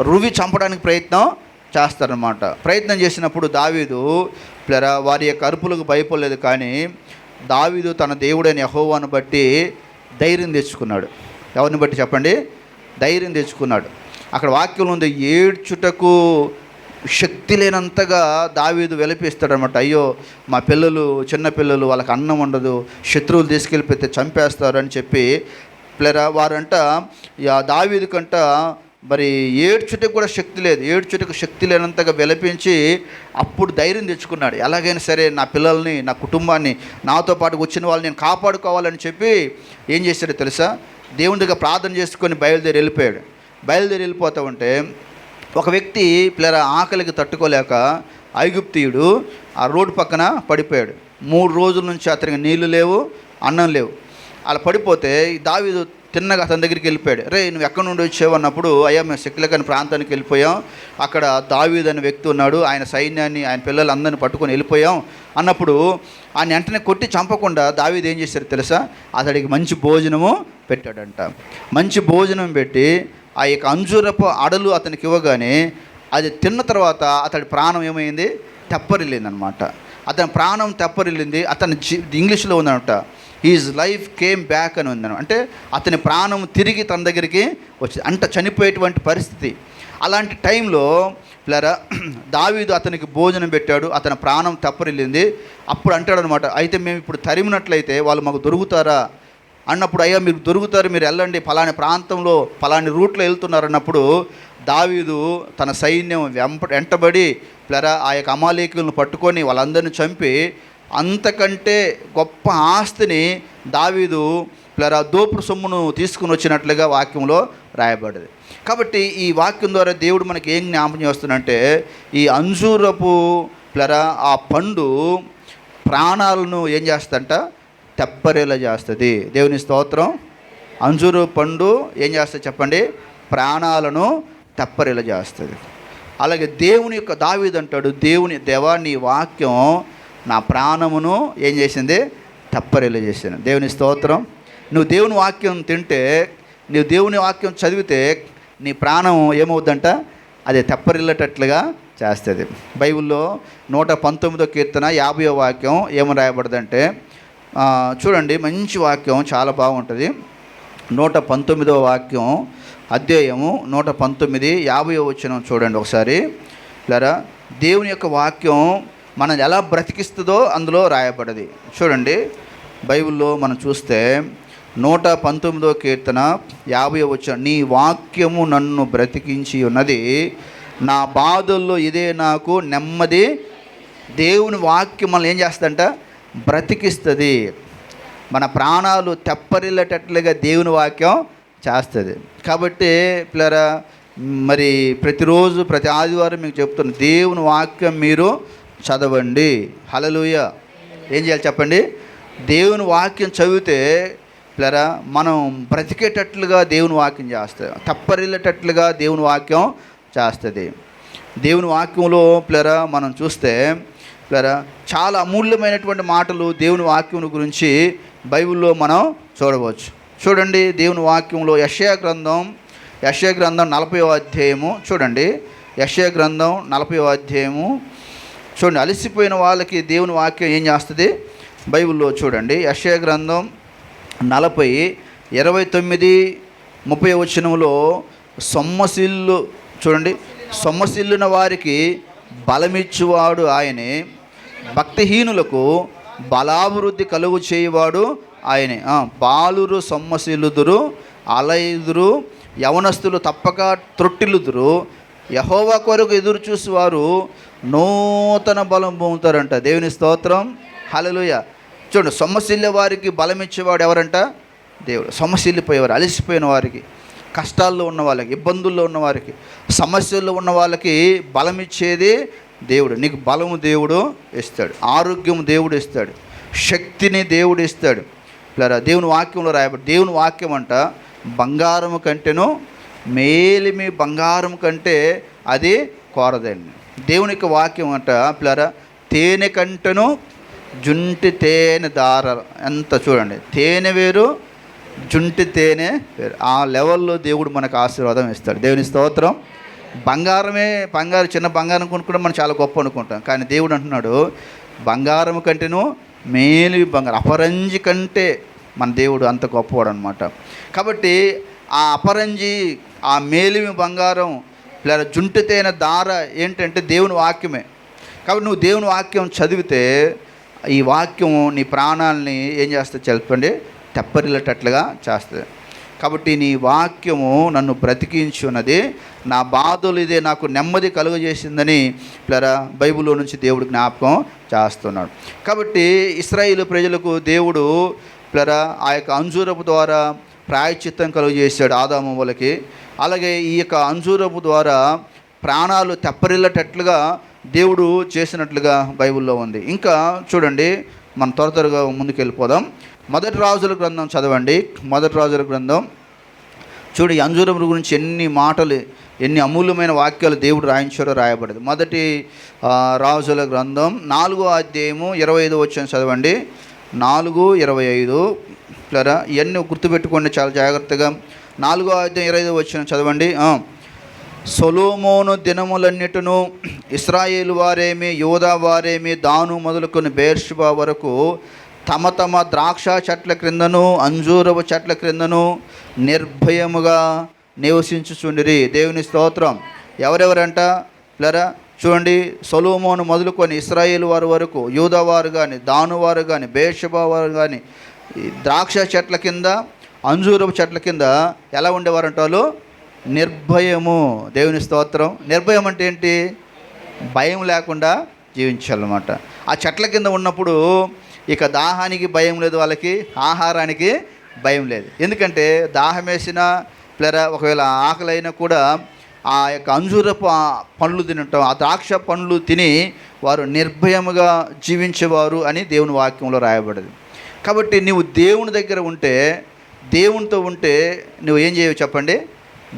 B: రువి చంపడానికి ప్రయత్నం చేస్తారనమాట. ప్రయత్నం చేసినప్పుడు దావీదు వారి యొక్క అరుపులకు భయపడలేదు, కానీ దావీదు తన దేవుడైన యెహోవాను బట్టి ధైర్యం తెచ్చుకున్నాడు. ఎవరిని బట్టి చెప్పండి? ధైర్యం తెచ్చుకున్నాడు. అక్కడ వాక్యం ఉంది, ఏడ్చుటకు శక్తి లేనంతగా దావీదు విలపిస్తాడనమాట. అయ్యో మా పిల్లలు, చిన్నపిల్లలు, వాళ్ళకి అన్నం ఉండదు, శత్రువులు తీసుకెళ్ళిపోతే చంపేస్తారు అని చెప్పి వారంట దావీదు కంట మరి ఏడ్చుటకు కూడా శక్తి లేదు, ఏడ్చుటకు శక్తి లేనంతగా విలపించి అప్పుడు ధైర్యం తెచ్చుకున్నాడు. ఎలాగైనా సరే నా పిల్లల్ని, నా కుటుంబాన్ని, నాతో పాటు వచ్చిన వాళ్ళని నేను కాపాడుకోవాలని చెప్పి ఏం చేశాడో తెలుసా? దేవుని దగ్గర ప్రార్థన చేసుకొని బయలుదేరి వెళ్ళిపోతూ ఉంటే ఒక వ్యక్తి ఆకలికి తట్టుకోలేక ఐగుప్తీయుడు ఆ రోడ్డు పక్కన పడిపోయాడు. 3 రోజుల నుంచి అతనికి నీళ్లు లేవు, అన్నం లేవు. అలా పడిపోతే దావీదు తిన్నగా అతని దగ్గరికి వెళ్ళిపోయాడు. రే నువ్వు ఎక్కడి నుండి వచ్చావు అన్నప్పుడు, అయ్యా మేము సిక్లకని ప్రాంతానికి వెళ్ళిపోయాం, అక్కడ దావీదు అనే వ్యక్తి ఉన్నాడు, ఆయన సైన్యాన్ని, ఆయన పిల్లలందరినీ పట్టుకొని వెళ్ళిపోయాం అన్నప్పుడు ఆయన వెంటనే కొట్టి చంపకుండా దావీదు ఏం చేశారు తెలుసా? అతడికి మంచి భోజనము పెట్టాడంట. మంచి భోజనం పెట్టి ఆ యొక్క అంజూరపు అడలు అతనికి ఇవ్వగానే అది తిన్న తర్వాత అతడి ప్రాణం ఏమైంది? తెప్పరిల్లిందనమాట. అతని ప్రాణం తెప్పరిల్లింది. అతని ఇంగ్లీష్లో ఉందనమాట, హీజ్ లైఫ్ కేమ్ బ్యాక్ అని ఉందన్నమాట. అంటే అతని ప్రాణం తిరిగి తన దగ్గరికి వచ్చింది, అంట చనిపోయేటువంటి పరిస్థితి. అలాంటి టైంలో దావీదు అతనికి భోజనం పెట్టాడు, అతని ప్రాణం తెప్పరిల్లింది. అప్పుడు అంటాడు అనమాట, అయితే మేము ఇప్పుడు తరిమినట్లయితే వాళ్ళు మాకు దొరుకుతారా అన్నప్పుడు, అయ్యా మీరు దొరుకుతారు, మీరు వెళ్ళండి, ఫలాని ప్రాంతంలో ఫలాని రూట్లో వెళ్తున్నారు అన్నప్పుడు దావీదు తన సైన్యం వెంటబడి ఆ యొక్క అమాలేకీయులను పట్టుకొని వాళ్ళందరినీ చంపి అంతకంటే గొప్ప ఆస్తిని దావీదు దోపుడు సొమ్మును తీసుకుని వచ్చినట్లుగా వాక్యంలో రాయబడింది. కాబట్టి ఈ వాక్యం ద్వారా దేవుడు మనకి ఏం జ్ఞాపకం చేస్తున్నంటే, ఈ అంజూరపు ఆ పండు ప్రాణాలను ఏం చేస్తుందంట? తెప్పరేలా చేస్తుంది. దేవుని స్తోత్రం. అంజూరు పండు ఏం చేస్తుంది చెప్పండి? ప్రాణాలను తెప్పరేలా చేస్తుంది. అలాగే దేవుని యొక్క దావీదు అంటాడు, దేవా నీ వాక్యం నా ప్రాణమును ఏం చేసింది? తెప్పరేలా చేశాను. దేవుని స్తోత్రం. నువ్వు దేవుని వాక్యం తింటే, నువ్వు దేవుని వాక్యం చదివితే నీ ప్రాణం ఏమవుద్దంట? అది తెప్పరిల్లేటట్లుగా చేస్తుంది. బైబిల్లో 119వ కీర్తన 50వ వాక్యం ఏమని రాయబడదంటే, చూడండి మంచి వాక్యం, చాలా బాగుంటుంది. 119వ వాక్యం అధ్యాయము 119 50వ వచనం చూడండి ఒకసారి. దేవుని యొక్క వాక్యం మనం ఎలా బ్రతికిస్తుందో అందులో రాయబడ్డది. చూడండి బైబిల్లో మనం చూస్తే 119వ కీర్తన 50వ వచనం, నీ వాక్యము నన్ను బ్రతికించి ఉన్నది, నా బాధల్లో ఇదే నాకు నెమ్మది. దేవుని వాక్యం మనల్ని ఏం చేస్తుందంట? బ్రతికిస్తుంది. మన ప్రాణాలు తెప్పరిల్లేటట్లుగా దేవుని వాక్యం చేస్తుంది. కాబట్టి మరి ప్రతిరోజు ప్రతి ఆదివారం మీకు చెప్తున్న దేవుని వాక్యం మీరు చదవండి. హల్లెలూయా. ఏం చేయాలి చెప్పండి? దేవుని వాక్యం చదివితే మనం బ్రతికేటట్లుగా దేవుని వాక్యం చేస్తుంది, తెప్పరిల్లేటట్లుగా దేవుని వాక్యం చేస్తుంది. దేవుని వాక్యంలో మనం చూస్తే చాలా అమూల్యమైనటువంటి మాటలు దేవుని వాక్యం గురించి బైబిల్లో మనం చూడవచ్చు. చూడండి దేవుని వాక్యంలో యెషయా గ్రంథం 40వ అధ్యాయము చూడండి. యెషయా గ్రంథం 40వ అధ్యాయము చూడండి. అలసిపోయిన వాళ్ళకి దేవుని వాక్యం ఏం చేస్తుంది బైబిల్లో చూడండి. యెషయా గ్రంథం 40 29 30 వచనంలో సొమ్మసిల్లు చూడండి, సొమ్మసిల్లున వారికి బలమిచ్చువాడు ఆయనే, భక్తిహీనులకు బలాభివృద్ధి కలుగు చేయవాడు ఆయనే. బాలురు సొమ్మసిల్లుదురు, అలయుదురు, యవనస్తులు తప్పక త్రొట్టిల్లుదురు, యెహోవా కొరకు ఎదురు చూసేవారు నూతన బలం పొందుతారంట. దేవుని స్తోత్రం. హల్లెలూయా. చూడండి, సొమ్మసిల్లే వారికి బలం ఇచ్చేవాడు ఎవరంట? దేవుడు. సొమ్మసిల్లిపోయేవారు, అలసిపోయిన వారికి, కష్టాల్లో ఉన్న వాళ్ళకి, ఇబ్బందుల్లో ఉన్న వారికి, సమస్యల్లో ఉన్న వాళ్ళకి బలం ఇచ్చేది దేవుడు. నీకు బలము దేవుడు ఇస్తాడు, ఆరోగ్యం దేవుడు ఇస్తాడు, శక్తిని దేవుడు ఇస్తాడు. దేవుని వాక్యంలో రాయబడి, దేవుని వాక్యం అంట బంగారము కంటేను మేలిమి, బంగారం కంటే అది కోరదండి. దేవుని యొక్క వాక్యం అంట తేనె కంటను జుంటి తేనె దార. ఎంత చూడండి, తేనె వేరు, జుంటి తేనె వేరు. ఆ లెవెల్లో దేవుడు మనకు ఆశీర్వాదం ఇస్తాడు. దేవుని స్తోత్రం. బంగారం చిన్న బంగారం కొనుక్కుంటే మనం చాలా గొప్ప అనుకుంటాం, కానీ దేవుడు అంటున్నాడు బంగారం కంటేను మేలు బంగారం, అపరంజి కంటే మన దేవుడు అంత గొప్పవాడు అనమాట. కాబట్టి ఆ అపరంజి, ఆ మేలిమి బంగారం లేదా జుంటి తేనె దార ఏంటంటే దేవుని వాక్యమే. కాబట్టి నువ్వు దేవుని వాక్యం చదివితే ఈ వాక్యం నీ ప్రాణాలని ఏం చేస్తుంది చెప్పండి, తెప్పరిల్లేటట్లుగా చేస్తుంది. కాబట్టి నీ వాక్యము నన్ను బ్రతికించున్నది, నా బాధలు ఇదే నాకు నెమ్మది కలుగజేసిందని పిల్లరా బైబిల్లో నుంచి దేవుడు జ్ఞాపకం చేస్తున్నాడు. కాబట్టి ఇశ్రాయేలు ప్రజలకు దేవుడు పిల్లరా ఆ యొక్క అంజూరపు ద్వారా ప్రాయశ్చిత్తం కలుగజేశాడు ఆదాము వాళ్ళకి. అలాగే ఈ యొక్క అంజూరపు ద్వారా ప్రాణాలు తెప్పరిల్లేటట్లుగా దేవుడు చేసినట్లుగా బైబిల్లో ఉంది. ఇంకా చూడండి, మనం త్వరగా ముందుకు వెళ్ళిపోదాం. మొదటి రాజుల గ్రంథం చదవండి. మొదటి రాజుల గ్రంథం చూడు, ఈ అంజూరం గురించి ఎన్ని మాటలు, ఎన్ని అమూల్యమైన వాక్యాలు దేవుడు రాయించారో రాయబడదు. మొదటి రాజుల గ్రంథం 4వ అధ్యాయము 25వ వచనం చదవండి. 4:25 పిల్లరా ఇవన్నీ గుర్తుపెట్టుకోండి చాలా జాగ్రత్తగా. 4వ అధ్యాయం 25వ వచనం చదవండి. సొలొమోను దినములన్నిటిను ఇశ్రాయేలు వారేమి, యోధా వారేమి, దాను మొదలుకొని బెర్షెబా వరకు తమ తమ ద్రాక్ష చెట్ల క్రిందను అంజూరపు చెట్ల క్రిందను నిర్భయముగా నివసించుచుండిరి. దేవుని స్తోత్రం. ఎవరెవరంట పిల్లరా చూడండి, సొలొమోను మొదలుకొని ఇశ్రాయేలు వారి వరకు, యూదా వారు కానీ, దాను వారు కానీ, బెర్షెబా వారు కానీ ద్రాక్ష చెట్ల కింద, అంజూరపు చెట్ల కింద ఎలా ఉండేవారంట వాళ్ళు? నిర్భయము. దేవుని స్తోత్రం. నిర్భయం అంటే ఏంటి? భయం లేకుండా జీవించాలన్నమాట. ఆ చెట్ల కింద ఉన్నప్పుడు ఇక దాహానికి భయం లేదు వాళ్ళకి, ఆహారానికి భయం లేదు. ఎందుకంటే దాహం వేసిన లేదా ఒకవేళ ఆకలి అయినా కూడా ఆ యొక్క అంజూరపు పండ్లు తినటం, ఆ ద్రాక్ష పండ్లు తిని వారు నిర్భయముగా జీవించేవారు అని దేవుని వాక్యంలో రాయబడింది. కాబట్టి నువ్వు దేవుని దగ్గర ఉంటే, దేవునితో ఉంటే నువ్వు ఏం చేయవు చెప్పండి?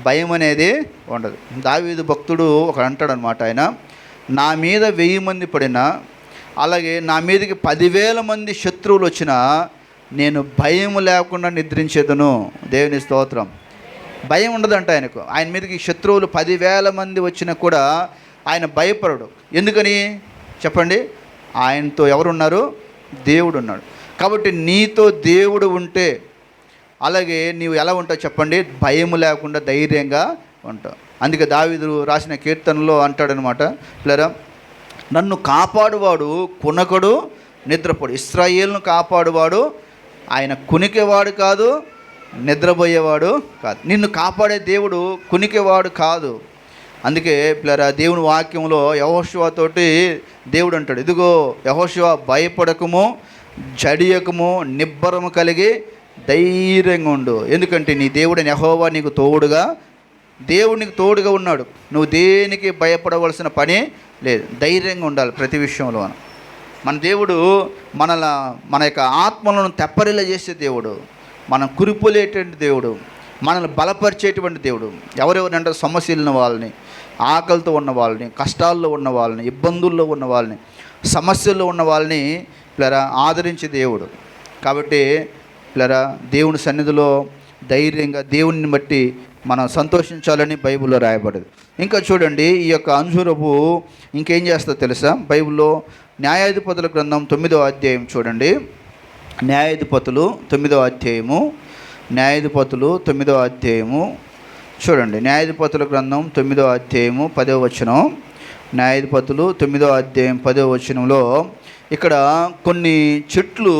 B: భయం అనేది ఉండదు. దావీదు భక్తుడు ఒకడు అంటాడు అనమాట, ఆయన నా మీద 1000 మంది పడినా, అలాగే నా మీదకి 10,000 మంది శత్రువులు వచ్చినా నేను భయం లేకుండా నిద్రించేదను. దేవుని స్తోత్రం. భయం ఉండదంట ఆయనకు. ఆయన మీదకి శత్రువులు 10,000 మంది వచ్చినా కూడా ఆయన భయపడడు. ఎందుకని చెప్పండి? ఆయనతో ఎవరున్నారు? దేవుడు ఉన్నాడు. కాబట్టి నీతో దేవుడు ఉంటే అలాగే నీవు ఎలా ఉంటావు చెప్పండి? భయం లేకుండా ధైర్యంగా ఉంటావు. అందుకే దావీదు రాసిన కీర్తనలో అంటాడనమాట, పిల్లరా నన్ను కాపాడువాడు కునకడు నిద్రపోడు. ఇశ్రాయేలును కాపాడువాడు ఆయన కునికేవాడు కాదు, నిద్రపోయేవాడు కాదు. నిన్ను కాపాడే దేవుడు కునికేవాడు కాదు. అందుకే పిల్లరా దేవుని వాక్యంలో యెహోషువతోటి దేవుడు అంటాడు, ఇదిగో యెహోషువ భయపడకము, జడియకము, నిబ్బరము కలిగి ధైర్యంగా ఉండు. ఎందుకంటే నీ దేవుడైన యెహోవా నీకు తోడుగా, దేవుడు నీకు తోడుగా ఉన్నాడు. నువ్వు దేనికి భయపడవలసిన పని లేదు. ధైర్యంగా ఉండాలి ప్రతి విషయంలో. మన దేవుడు మన యొక్క ఆత్మలను తెప్పరిల్ల చేసే దేవుడు, మనం కురిపోలేటువంటి దేవుడు, మనల్ని బలపరిచేటువంటి దేవుడు. ఎవరెవరంటే సమస్యలున్న వాళ్ళని, ఆకలితో ఉన్న వాళ్ళని, కష్టాల్లో ఉన్న వాళ్ళని, ఇబ్బందుల్లో ఉన్న వాళ్ళని, సమస్యల్లో ఉన్న వాళ్ళని పిల్లరా ఆదరించే దేవుడు. కాబట్టి పిల్లరా దేవుని సన్నిధిలో ధైర్యంగా దేవుని బట్టి మనం సంతోషించాలని బైబిల్లో రాయబడదు. ఇంకా చూడండి, ఈ యొక్క అంజూరపు ఇంకేం చేస్తుందో తెలుసా? బైబిల్లో న్యాయాధిపతుల గ్రంథం 9వ అధ్యాయం చూడండి. న్యాయాధిపతులు 9వ అధ్యాయము, న్యాయాధిపతులు 9వ అధ్యాయము చూడండి. న్యాయాధిపతుల గ్రంథం 9వ అధ్యాయము 10వ వచనం. న్యాయాధిపతులు 9వ అధ్యాయం 10వ వచనంలో ఇక్కడ కొన్ని చెట్లు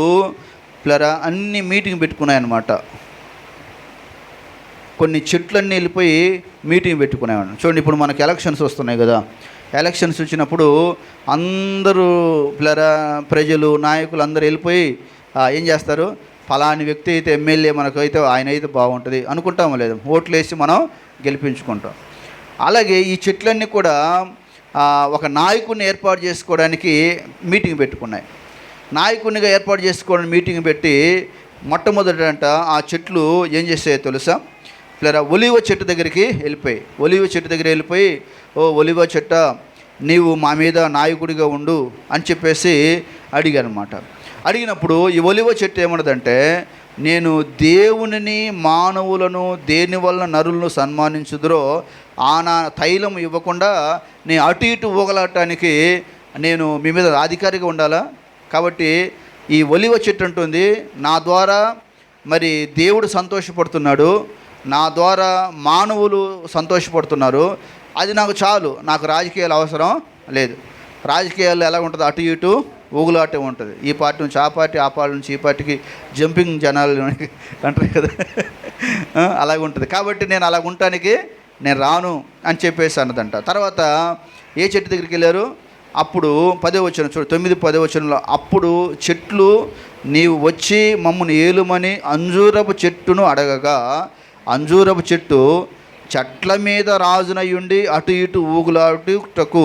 B: పిల్లరా అన్ని మీటింగ్ పెట్టుకున్నాయన్నమాట. కొన్ని చెట్లన్నీ వెళ్ళిపోయి మీటింగ్ పెట్టుకునేవాడు. చూడండి, ఇప్పుడు మనకు ఎలక్షన్స్ వస్తున్నాయి కదా. ఎలక్షన్స్ వచ్చినప్పుడు అందరూ పిల్లరా ప్రజలు, నాయకులు అందరూ వెళ్ళిపోయి ఏం చేస్తారు? ఫలాని వ్యక్తి అయితే ఎమ్మెల్యే మనకైతే ఆయన అయితే బాగుంటుంది అనుకుంటామో లేదు, ఓట్లు వేసి మనం గెలిపించుకుంటాం. అలాగే ఈ చెట్లన్నీ కూడా ఒక నాయకుడిని ఏర్పాటు చేసుకోవడానికి మీటింగ్ పెట్టుకున్నాయి. నాయకునిగా ఏర్పాటు చేసుకోవడానికి మీటింగ్ పెట్టి మొట్టమొదటంట ఆ చెట్లు ఏం చేస్తాయో తెలుసా? పిల్లరా ఒలివ చెట్టు దగ్గరికి వెళ్ళిపోయి, ఒలివ చెట్టు దగ్గర వెళ్ళిపోయి, ఓ ఒలివ చెట్ట నీవు మా మీద నాయకుడిగా ఉండు అని చెప్పేసి అడిగానమాట. అడిగినప్పుడు ఈ ఒలివ చెట్టు ఏమన్నదంటే, నేను దేవునిని మానవులను దేని వలన నరులను సన్మానించుదురో ఆ నా తైలం ఇవ్వకుండా నేను అటు ఇటు ఊగలాడటానికి నేను మీ మీద అధికారిగా ఉండాలా? కాబట్టి ఈ ఒలివ చెట్టు అంటుంది, నా ద్వారా మరి దేవుడు సంతోషపడుతున్నాడు, నా ద్వారా మానవులు సంతోషపడుతున్నారు, అది నాకు చాలు, నాకు రాజకీయాలు అవసరం లేదు. రాజకీయాల్లో ఎలా ఉంటుంది, అటు ఇటు ఊగులాటే ఉంటుంది. ఈ పార్టీ నుంచి ఆ పార్టీ, ఆ పార్టీ నుంచి ఈ పార్టీకి జంపింగ్ జనాలు అంటారు కదా, అలాగ ఉంటుంది. కాబట్టి నేను అలాగ ఉండటానికి నేను రాను అని చెప్పేసి అన్నదంట. తర్వాత ఏ చెట్టు దగ్గరికి వెళ్ళారు? అప్పుడు 10వ వచనం చూడు, 9-10 వచనంలో, అప్పుడు చెట్లు నీవు వచ్చి మమ్మల్ని ఏలుమని అంజూరపు చెట్టును అడగగా, అంజూరపు చెట్టు చెట్ల మీద రాజునయ్యుండి అటు ఇటు ఊగులాడుటకు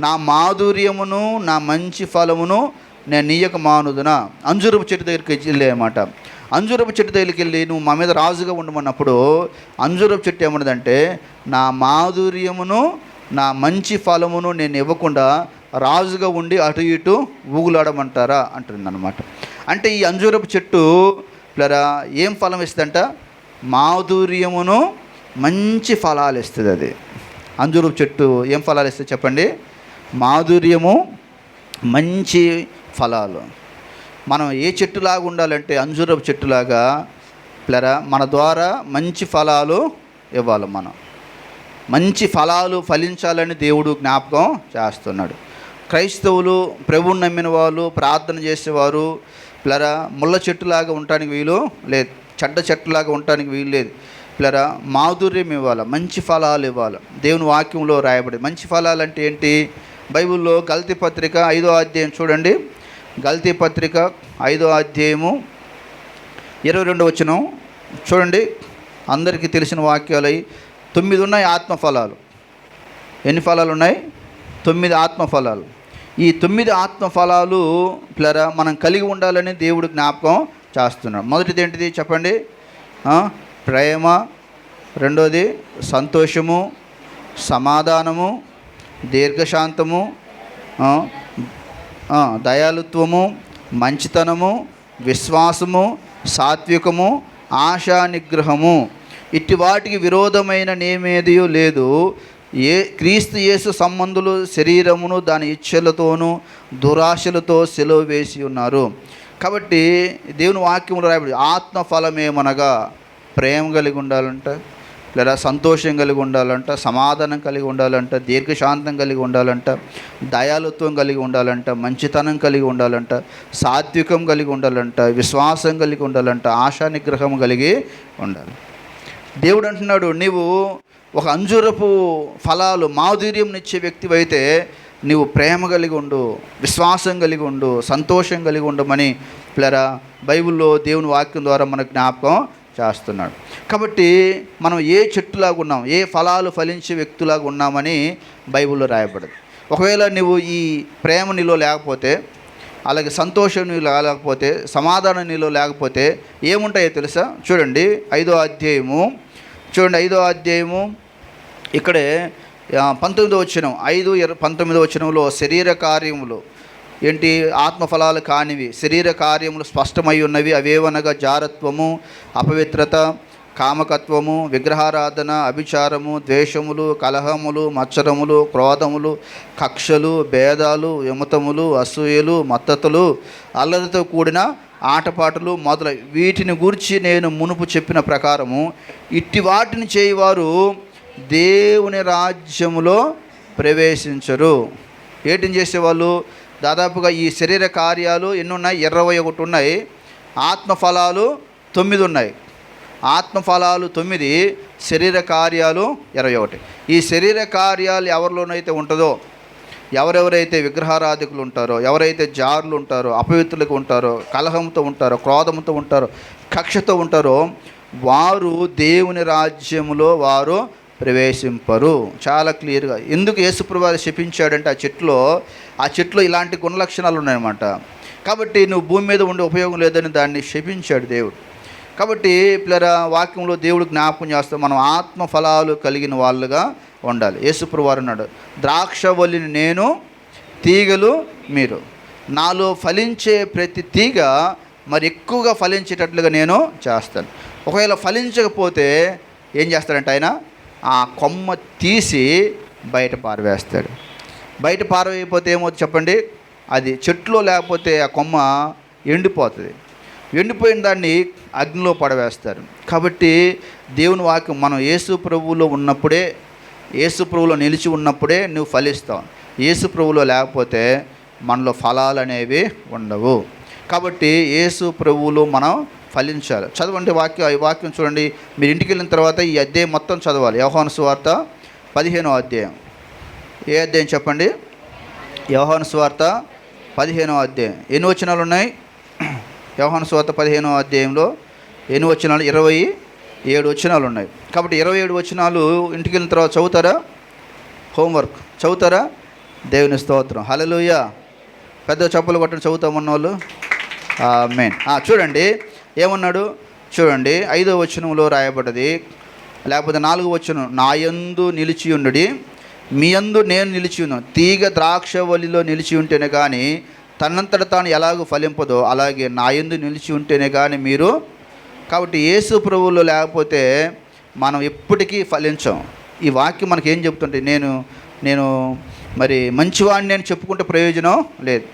B: నా మాధుర్యమును నా మంచి ఫలమును నేను నీయక మానుదునా. అంజూరపు చెట్టు దగ్గరికి వెళ్ళాయన్నమాట. అంజూరపు చెట్టు దగ్గరికి వెళ్ళి నువ్వు మా మీద రాజుగా ఉండమన్నప్పుడు అంజూరపు చెట్టు ఏమన్నదంటే, నా మాధుర్యమును నా మంచి ఫలమును నేను ఇవ్వకుండా రాజుగా ఉండి అటు ఇటు ఊగులాడమంటారా అంటుందన్నమాట. అంటే ఈ అంజూరపు చెట్టు పిల్లరా ఏం ఫలం ఇస్తుందంట? మాధుర్యమును మంచి ఫలాలు ఇస్తుంది. అది అంజూరపు చెట్టు ఏం ఫలాలు ఇస్తుంది చెప్పండి? మాధుర్యము, మంచి ఫలాలు. మనం ఏ చెట్టులాగా ఉండాలంటే అంజూరపు చెట్టులాగా పిల్లరా మన ద్వారా మంచి ఫలాలు ఇవ్వాలి. మనం మంచి ఫలాలు ఫలించాలని దేవుడు జ్ఞాపకం చేస్తున్నాడు. క్రైస్తవులు, ప్రభువుని నమ్మిన వాళ్ళు, ప్రార్థన చేసేవారు పిల్లరా ముళ్ళ చెట్టులాగా ఉండటానికి వీలు లేదు, చెడ్డ చెట్టులాగా ఉండటానికి వీలు లేదు. పిల్లరా మాధుర్యం ఇవ్వాలి, మంచి ఫలాలు ఇవ్వాలి. దేవుని వాక్యంలో రాయబడి మంచి ఫలాలు అంటే ఏంటి? బైబిల్లో గల్తీ పత్రిక 5వ అధ్యాయం చూడండి. గల్తీ పత్రిక 5వ అధ్యాయము 22వ వచనం చూడండి. అందరికీ తెలిసిన వాక్యాలు 9 ఉన్నాయి ఆత్మఫలాలు. ఎన్ని ఫలాలు ఉన్నాయి? 9 ఆత్మఫలాలు. ఈ 9 ఆత్మఫలాలు పిల్లరా మనం కలిగి ఉండాలని దేవుడు జ్ఞాపకం చేస్తున్నాడు. మొదటిది ఏంటిది చెప్పండి? ప్రేమ. రెండోది సంతోషము, సమాధానము, దీర్ఘశాంతము, దయాళుత్వము, మంచితనము, విశ్వాసము, సాత్వికము, ఆశా నిగ్రహము. ఇట్టి వాటికి విరోధమైన నేమేదియో లేదు. క్రీస్తు యేసు సంబంధులు శరీరమును దాని ఇచ్ఛలతోనూ దురాశలతో సెలవు వేసి ఉన్నారు. కాబట్టి దేవుని వాక్యంలో రాయబడి ఆత్మఫలమేమనగా ప్రేమ కలిగి ఉండాలంట, లేదా సంతోషం కలిగి ఉండాలంట, సమాధానం కలిగి ఉండాలంట, దీర్ఘశాంతం కలిగి ఉండాలంట, దయాళుత్వం కలిగి ఉండాలంట, మంచితనం కలిగి ఉండాలంట, సాత్వికం కలిగి ఉండాలంట, విశ్వాసం కలిగి ఉండాలంట, ఆశా నిగ్రహం కలిగి ఉండాలి. దేవుడు అంటున్నాడు, నీవు ఒక అంజూరపు ఫలాలు మాధుర్యంనిచ్చే వ్యక్తివైతే నీవు ప్రేమ కలిగి ఉండు, విశ్వాసం కలిగి ఉండు, సంతోషం కలిగి ఉండమని పిల్లరా బైబిల్లో దేవుని వాక్యం ద్వారా మనకు జ్ఞాపకం చేస్తున్నాడు. కాబట్టి మనం ఏ చెట్టులాగా ఉన్నాం, ఏ ఫలాలు ఫలించే వ్యక్తులాగా ఉన్నామని బైబిల్లో రాయబడదు. ఒకవేళ నువ్వు ఈ ప్రేమ నీలో లేకపోతే, అలాగే సంతోషం నీలో లేకపోతే, సమాధానం నీలో లేకపోతే ఏముంటాయో తెలుసా? చూడండి 5వ అధ్యాయము, చూడండి 5వ అధ్యాయము ఇక్కడే 19వ వచనం, 5:19 వచనంలో శరీర కార్యములు ఏంటి? ఆత్మఫలాలు కానివి శరీర కార్యములు స్పష్టమై ఉన్నవి. అవేవనగా జారత్వము, అపవిత్రత, కామకత్వము, విగ్రహారాధన, అభిచారము, ద్వేషములు, కలహములు, మత్సరములు, క్రోధములు, కక్షలు, భేదాలు, విమతములు, అసూయలు, మత్తతులు, అల్లరితో కూడిన ఆటపాటలు మొదలై వీటిని గూర్చి నేను మునుపు చెప్పిన ప్రకారము ఇట్టి వాటిని చేయవారు దేవుని రాజ్యములో ప్రవేశించరు. ఏటిని చేసేవాళ్ళు? దాదాపుగా ఈ శరీర కార్యాలు ఎన్ని ఉన్నాయి? 21 ఉన్నాయి. ఆత్మఫలాలు 9 ఉన్నాయి. ఆత్మఫలాలు 9, శరీర కార్యాలు 21. ఈ శరీర కార్యాలు ఎవరిలోనైతే ఉంటుందో, ఎవరెవరైతే విగ్రహారాధికులు ఉంటారో, ఎవరైతే జారులు ఉంటారో, అపవిత్రులకు ఉంటారో, కలహంతో ఉంటారో, క్రోధంతో ఉంటారో, కక్షతో ఉంటారో, వారు దేవుని రాజ్యములో వారు ప్రవేశింపరు. చాలా క్లియర్గా. ఎందుకు యేసుప్రభువు శపించాడంటే ఆ చెట్లో ఇలాంటి గుణలక్షణాలు ఉన్నాయన్నమాట. కాబట్టి నువ్వు భూమి మీద ఉండే ఉపయోగం లేదని దాన్ని శపించాడు దేవుడు. కాబట్టి పిల్లరా వాక్యంలో దేవుడు జ్ఞాపకం చేస్తాం, మనం ఆత్మ ఫలాలు కలిగిన వాళ్ళుగా ఉండాలి. యేసుప్రభువు వారు అన్నాడు, ద్రాక్షవల్లిని నేను, తీగలు మీరు. నాలో ఫలించే ప్రతి తీగ మరి ఎక్కువగా ఫలించేటట్లుగా నేను చేస్తాను. ఒకవేళ ఫలించకపోతే ఏం చేస్తాడంటే ఆయన ఆ కొమ్మ తీసి బయట పారవేస్తాడు. బయట పారవేయకపోతే ఏమవుతుంది చెప్పండి, అది చెట్లో లేకపోతే ఆ కొమ్మ ఎండిపోతుంది. ఎండిపోయిన దాన్ని అగ్నిలో పడవేస్తారు. కాబట్టి దేవుని వాక్యం మనం యేసు ప్రభువులో ఉన్నప్పుడే, యేసు ప్రభువులో నిలిచి ఉన్నప్పుడే నువ్వు ఫలిస్తావు. యేసు ప్రభువులో లేకపోతే మనలో ఫలాలు అనేవి ఉండవు. కాబట్టి యేసు ప్రభువులో మనం ఫలించాలి. చదవండి ఈ వాక్యం చూడండి. మీరు ఇంటికి వెళ్ళిన తర్వాత ఈ అధ్యాయం మొత్తం చదవాలి. యోహాను సువార్త 15వ అధ్యాయం. ఏ అధ్యాయం చెప్పండి? యోహాను సువార్త 15వ అధ్యాయం. ఎన్ని వచనాలు ఉన్నాయి? యోహాను సువార్త 15వ అధ్యాయంలో ఎన్ని వచనాలు? 27 వచనాలు ఉన్నాయి. కాబట్టి 27 వచనాలు ఇంటికి వెళ్ళిన తర్వాత చదువుతారా? హోంవర్క్ చదువుతారా? దేవుని స్తోత్రం, హల్లెలూయా. పెద్ద చప్పులు కొట్టండి చదువుతామన్న వాళ్ళు. ఆమేన్. చూడండి ఏమన్నాడు చూడండి. 5వ వచనంలో రాయబడ్డది, లేకపోతే 4వ వచనం, నా యందు నిలిచి ఉండుడి, మీ యందు నేను నిలిచి ఉన్నాను. తీగ ద్రాక్షవల్లిలో నిలిచి ఉంటేనే కానీ తనంతట తాను ఎలాగో ఫలింపదో, అలాగే నా యందు నిలిచి ఉంటేనే కానీ మీరు. కాబట్టి యేసు ప్రభువులో లేకపోతే మనం ఎప్పటికీ ఫలించాం. ఈ వాక్యం మనకి ఏం చెప్తుంటే, నేను మరి మంచివాడిని అని చెప్పుకుంటే ప్రయోజనం లేదు.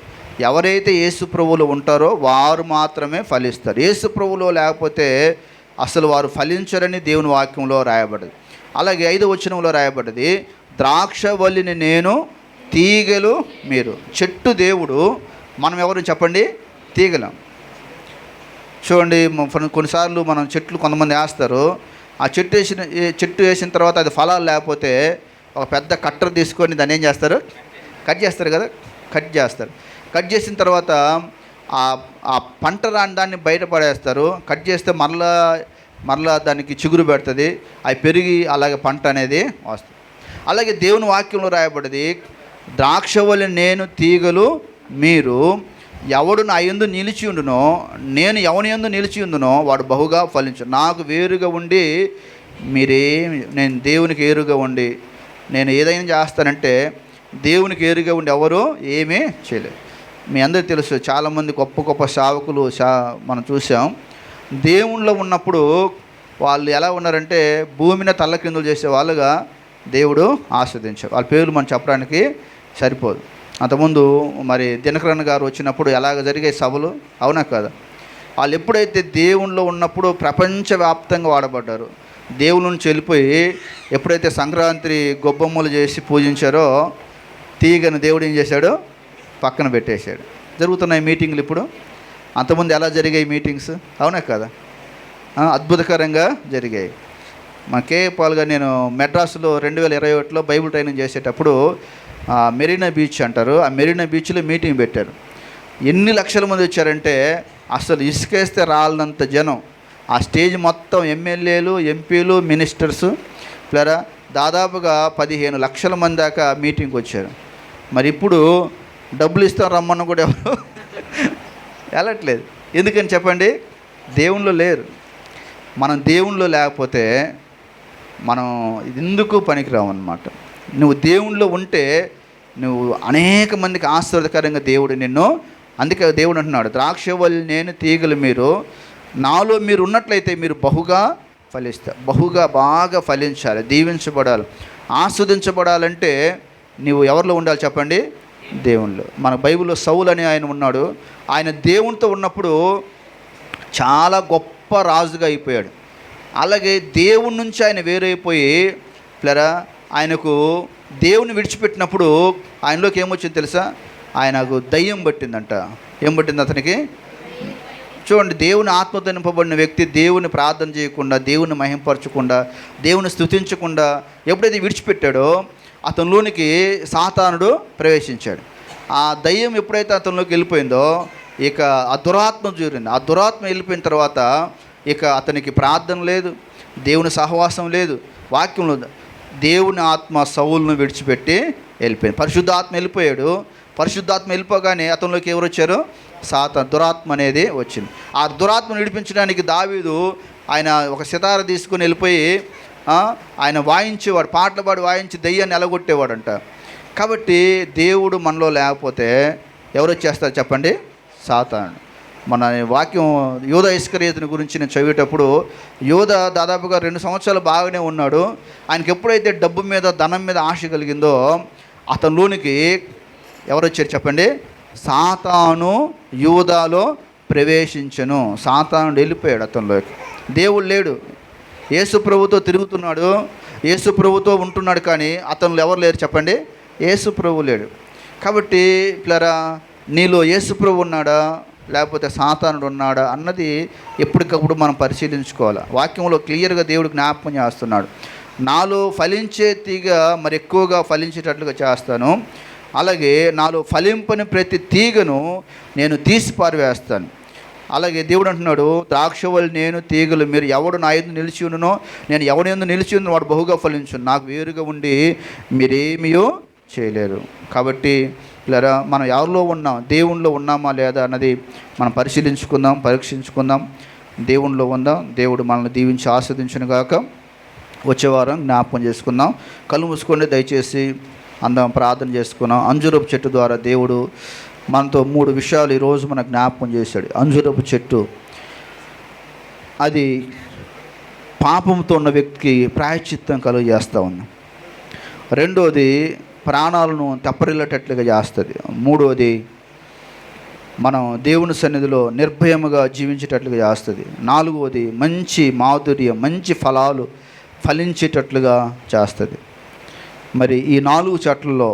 B: ఎవరైతే యేసు ప్రభువులో ఉంటారో వారు మాత్రమే ఫలిస్తారు. యేసు ప్రభువులో లేకపోతే అసలు వారు ఫలించరని దేవుని వాక్యంలో రాయబడ్డది. అలాగే 5వ వచనంలో రాయబడ్డది, ద్రాక్షవల్లిని నేను, తీగలు మీరు. చెట్టు దేవుడు, మనం ఎవరు చెప్పండి? తీగలం. చూడండి, కొన్నిసార్లు మనం చెట్లు కొంతమంది వేస్తారు. ఆ చెట్టు వేసిన తర్వాత అది ఫలాలు లేకపోతే ఒక పెద్ద కట్టర్ తీసుకొని దాన్ని ఏం చేస్తారు? కట్ చేస్తారు కదా, కట్ చేస్తారు. కట్ చేసిన తర్వాత ఆ పంట రాని దాన్ని బయటపడేస్తారు. కట్ చేస్తే మరలా దానికి చిగురు పెడుతుంది, అవి పెరిగి అలాగే పంట అనేది వస్తుంది. అలాగే దేవుని వాక్యంలో రాయబడ్డది, ద్రాక్షవల్లి నేను, తీగలు మీరు. ఎవడు నా యందు నిలిచి ఉండునో, నేను ఎవని యందు నిలిచి ఉండునో వాడు బహుగా ఫలించు. నాకు వేరుగా ఉండి నేను దేవునికి ఏరుగా ఉండి నేను ఏదైనా చేస్తానంటే, దేవునికి ఏరుగా ఉండి ఎవరు ఏమీ చేయలేదు. మీ అందరికీ తెలుసు, చాలామంది గొప్ప గొప్ప సేవకులు మనం చూసాం. దేవునిలో ఉన్నప్పుడు వాళ్ళు ఎలా ఉన్నారంటే భూమిని తల్లకిందులు చేసే వాళ్ళుగా దేవుడు ఆస్వాదించారు. వాళ్ళ పేర్లు మనం చెప్పడానికి సరిపోదు. అంతకుముందు మరి దినకరన్ గారు వచ్చినప్పుడు ఎలాగ జరిగే సభలు, అవునా కదా? వాళ్ళు ఎప్పుడైతే దేవునిలో ఉన్నప్పుడు ప్రపంచవ్యాప్తంగా వాడబడ్డారు. దేవుని నుంచి వెళ్ళిపోయి ఎప్పుడైతే సంక్రాంతి గొబ్బమ్మలు చేసి పూజించారో, తీగను దేవుడు ఏం చేశాడు? పక్కన పెట్టేశాడు. జరుగుతున్నాయి మీటింగ్లు ఇప్పుడు. అంతకుముందు ఎలా జరిగాయి మీటింగ్స్, అవునా కదా? అద్భుతకరంగా జరిగాయి. మన కేఏ పాల్ గారు, నేను మెడ్రాస్లో 2021లో బైబిల్ ట్రైనింగ్ చేసేటప్పుడు మెరీనా బీచ్ అంటారు, ఆ మెరీనా బీచ్లో మీటింగ్ పెట్టారు. ఎన్ని లక్షల మంది వచ్చారంటే అసలు ఇసుకేస్తే రాలనంత జనం. ఆ స్టేజ్ మొత్తం ఎమ్మెల్యేలు, ఎంపీలు, మినిస్టర్స్ ప్లరా దాదాపుగా 15 లక్షల మంది దాకా మీటింగ్కి వచ్చారు. మరి ఇప్పుడు డబ్బులు ఇస్తాం రమ్మన్న కూడా ఎవరు వెళ్ళట్లేదు. ఎందుకని చెప్పండి? దేవునిలో లేరు. మనం దేవునిలో లేకపోతే మనం ఎందుకు పనికిరావు అన్నమాట. నువ్వు దేవునిలో ఉంటే నువ్వు అనేక మందికి ఆశీర్వాదకరంగా దేవుడు నిన్ను, అందుకే దేవుడు అంటున్నాడు, ద్రాక్షవల్లి నేను, తీగలు మీరు. నాలో మీరు ఉన్నట్లయితే మీరు బహుగా ఫలిస్తారు. బహుగా బాగా ఫలించాలి, దీవించబడాలి, ఆస్వాదించబడాలంటే నువ్వు ఎవరిలో ఉండాలి చెప్పండి? దేవునిలో. మన బైబిల్లో సౌలు అని ఆయన ఉన్నాడు. ఆయన దేవునితో ఉన్నప్పుడు చాలా గొప్ప రాజుగా అయిపోయాడు. అలాగే దేవుని నుంచి ఆయన వేరైపోయి ప్లరా ఆయనకు దేవుని విడిచిపెట్టినప్పుడు ఆయనలోకి ఏమొచ్చింది తెలుసా? ఆయనకు దయ్యం పట్టిందంట. ఏం పట్టింది అతనికి? చూడండి, దేవుని ఆత్మతో నింపబడిన వ్యక్తి దేవుని ప్రార్థన చేయకుండా, దేవుని మహింపరచకుండా, దేవుని స్తుతించకుండా ఎప్పుడైతే విడిచిపెట్టాడో అతనిలోనికి సాతానుడు ప్రవేశించాడు. ఆ దయ్యం ఎప్పుడైతే అతనిలోకి వెళ్ళిపోయిందో ఇక ఆ దురాత్మ జూరింది. ఆ దురాత్మ వెళ్ళిపోయిన తర్వాత ఇక అతనికి ప్రార్థన లేదు, దేవుని సహవాసం లేదు. వాక్యంలో దేవుని ఆత్మ సౌలును విడిచిపెట్టి వెళ్ళిపోయింది. పరిశుద్ధ ఆత్మ వెళ్ళిపోయాడు, పరిశుద్ధాత్మ వెళ్ళిపోగానే అతనిలోకి ఎవరు వచ్చారు? సాతాను, దురాత్మ అనేది వచ్చింది. ఆ దురాత్మను విడిపించడానికి దావీదు ఆయన ఒక సితార తీసుకుని వెళ్ళిపోయి ఆయన వాయించేవాడు, పాటలు పాడి వాయించి దెయ్యాన్ని ఎలగొట్టేవాడంట. కాబట్టి దేవుడు మనలో లేకపోతే ఎవరు వచ్చేస్తారు చెప్పండి? సాతాను. మన వాక్యం యూదా ఇస్కరియోతుని గురించి నేను చదివేటప్పుడు, యూదా దాదాపుగా 2 సంవత్సరాలు బాగానే ఉన్నాడు. ఆయనకి ఎప్పుడైతే డబ్బు మీద ధనం మీద ఆశ కలిగిందో అతనిలోనికి ఎవరు వచ్చారు చెప్పండి? సాతాను యూదాలో ప్రవేశించను. సాతాను వెళ్ళిపోయాడు అతనిలోకి. దేవుడు లేడు, యేసు ప్రభుతో తిరుగుతున్నాడు, యేసు ప్రభుతో ఉంటున్నాడు, కానీ అతనిలో ఎవరు లేరు చెప్పండి? యేసు ప్రభు లేడు. కాబట్టి పిల్లరా, నీలో యేసు ప్రభు ఉన్నాడా లేకపోతే సాతానుడు ఉన్నాడా అన్నది ఎప్పటికప్పుడు మనం పరిశీలించుకోవాలి. వాక్యంలో క్లియర్గా దేవుడు జ్ఞాపకం చేస్తున్నాడు, నాలో ఫలించే తీగ మరి ఎక్కువగా ఫలించేటట్లుగా చేస్తాను, అలాగే నాలో ఫలింపని ప్రతి తీగను నేను తీసి పారవేస్తాను. అలాగే దేవుడు అంటున్నాడు, ద్రాక్షవల్లి నేను, తీగలు మీరు. ఎవడు నా యందు నిలిచి ఉన్ననో, నేను ఎవడి యందు నిలిచి ఉన్న వాడు బహుగా ఫలించును, నాకు వేరుగా ఉండి మీరేమియో చేయలేరు. కాబట్టి ఇలా మనం ఎవరిలో ఉన్నాం, దేవునిలో ఉన్నామా లేదా అన్నది మనం పరిశీలించుకుందాం, పరీక్షించుకుందాం. దేవునిలో ఉందాం. దేవుడు మనల్ని దీవించి ఆస్వాదించును గాక. వచ్చే వారం జ్ఞాపకం చేసుకుందాం. కళ్ళు మూసుకోండి దయచేసి, అందరం ప్రార్థన చేసుకున్నాం. అంజూరపు చెట్టు ద్వారా దేవుడు మనతో 3 విషయాలు ఈరోజు మనకు జ్ఞాపకం చేశాడు. అంజూరపు చెట్టు అది పాపంతో ఉన్న వ్యక్తికి ప్రాయశ్చిత్తం కలుగ చేస్తూ ఉంది. రెండోది ప్రాణాలను తెప్పరిల్లేటట్లుగా చేస్తుంది. మూడోది మనం దేవుని సన్నిధిలో నిర్భయముగా జీవించేటట్లుగా చేస్తుంది. నాలుగోది మంచి మాధుర్యం, మంచి ఫలాలు ఫలించేటట్లుగా చేస్తుంది. మరి ఈ 4 చెట్లలో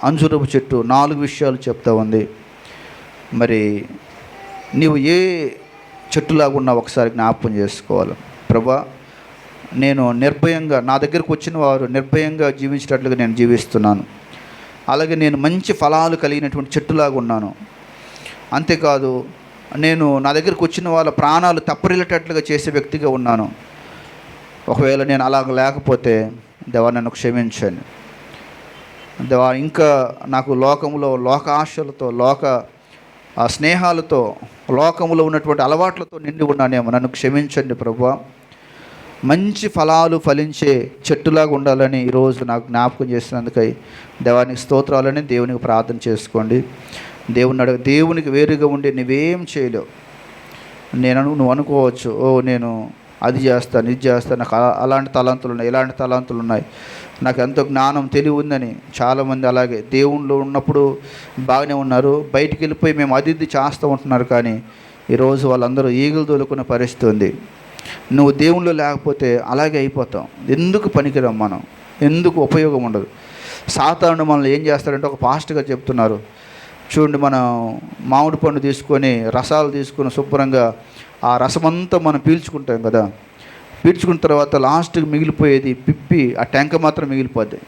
B: అంజూరపు చెట్టు 4 విషయాలు చెప్తా ఉంది. మరి నీవు ఏ చెట్టులాగా ఉన్నావు ఒకసారి జ్ఞాపకం చేసుకోవాలి. ప్రభా, నేను నిర్భయంగా, నా దగ్గరకు వచ్చిన వారు నిర్భయంగా జీవించేటట్లుగా నేను జీవిస్తున్నాను. అలాగే నేను మంచి ఫలాలు కలిగినటువంటి చెట్టులాగా ఉన్నాను. అంతేకాదు, నేను నా దగ్గరకు వచ్చిన వాళ్ళ ప్రాణాలు తప్పరిల్లేటట్లుగా చేసే వ్యక్తిగా ఉన్నాను. ఒకవేళ నేను అలాగ లేకపోతే దేవా నన్ను క్షమించండి. దేవా, ఇంకా నాకు లోకములో లోక ఆశలతో, లోక స్నేహాలతో, లోకములో ఉన్నటువంటి అలవాట్లతో నిండి ఉన్నానేమో, నన్ను క్షమించండి ప్రభువా. మంచి ఫలాలు ఫలించే చెట్టులాగా ఉండాలని ఈరోజు నాకు జ్ఞాపకం చేసినందుకై దేవానికి స్తోత్రాలని దేవునికి ప్రార్థన చేసుకోండి. దేవునికి వేరుగా ఉండి నువ్వేం చేయలేవు. నువ్వు అనుకోవచ్చు, నేను అది చేస్తాను, ఇది చేస్తాను, నాకు అలాంటి తలాంతులు ఉన్నాయి, ఇలాంటి తలాంతులు ఉన్నాయి, నాకు ఎంతో జ్ఞానం తెలివి ఉందని. చాలామంది అలాగే దేవుళ్ళు ఉన్నప్పుడు బాగానే ఉన్నారు, బయటికి వెళ్ళిపోయి మేము అది ఇది చేస్తూ ఉంటున్నారు. కానీ ఈరోజు వాళ్ళందరూ ఈగలు తోలుకునే పరిస్థితి ఉంది. నువ్వు దేవుళ్ళు లేకపోతే అలాగే అయిపోతాం. ఎందుకు పనికిరాం మనం, ఎందుకు ఉపయోగం ఉండదు. సాతానుడు మనల్ని ఏం చేస్తాడంటే, ఒక పాస్టర్ చెప్తున్నారు చూడండి, మనం మామిడి పండు తీసుకొని రసాలు తీసుకొని శుభ్రంగా ఆ రసమంతా మనం పీల్చుకుంటాం కదా, పీల్చుకున్న తర్వాత లాస్ట్కి మిగిలిపోయేది పిప్పి, ఆ టెంక మాత్రం మిగిలిపోద్ది.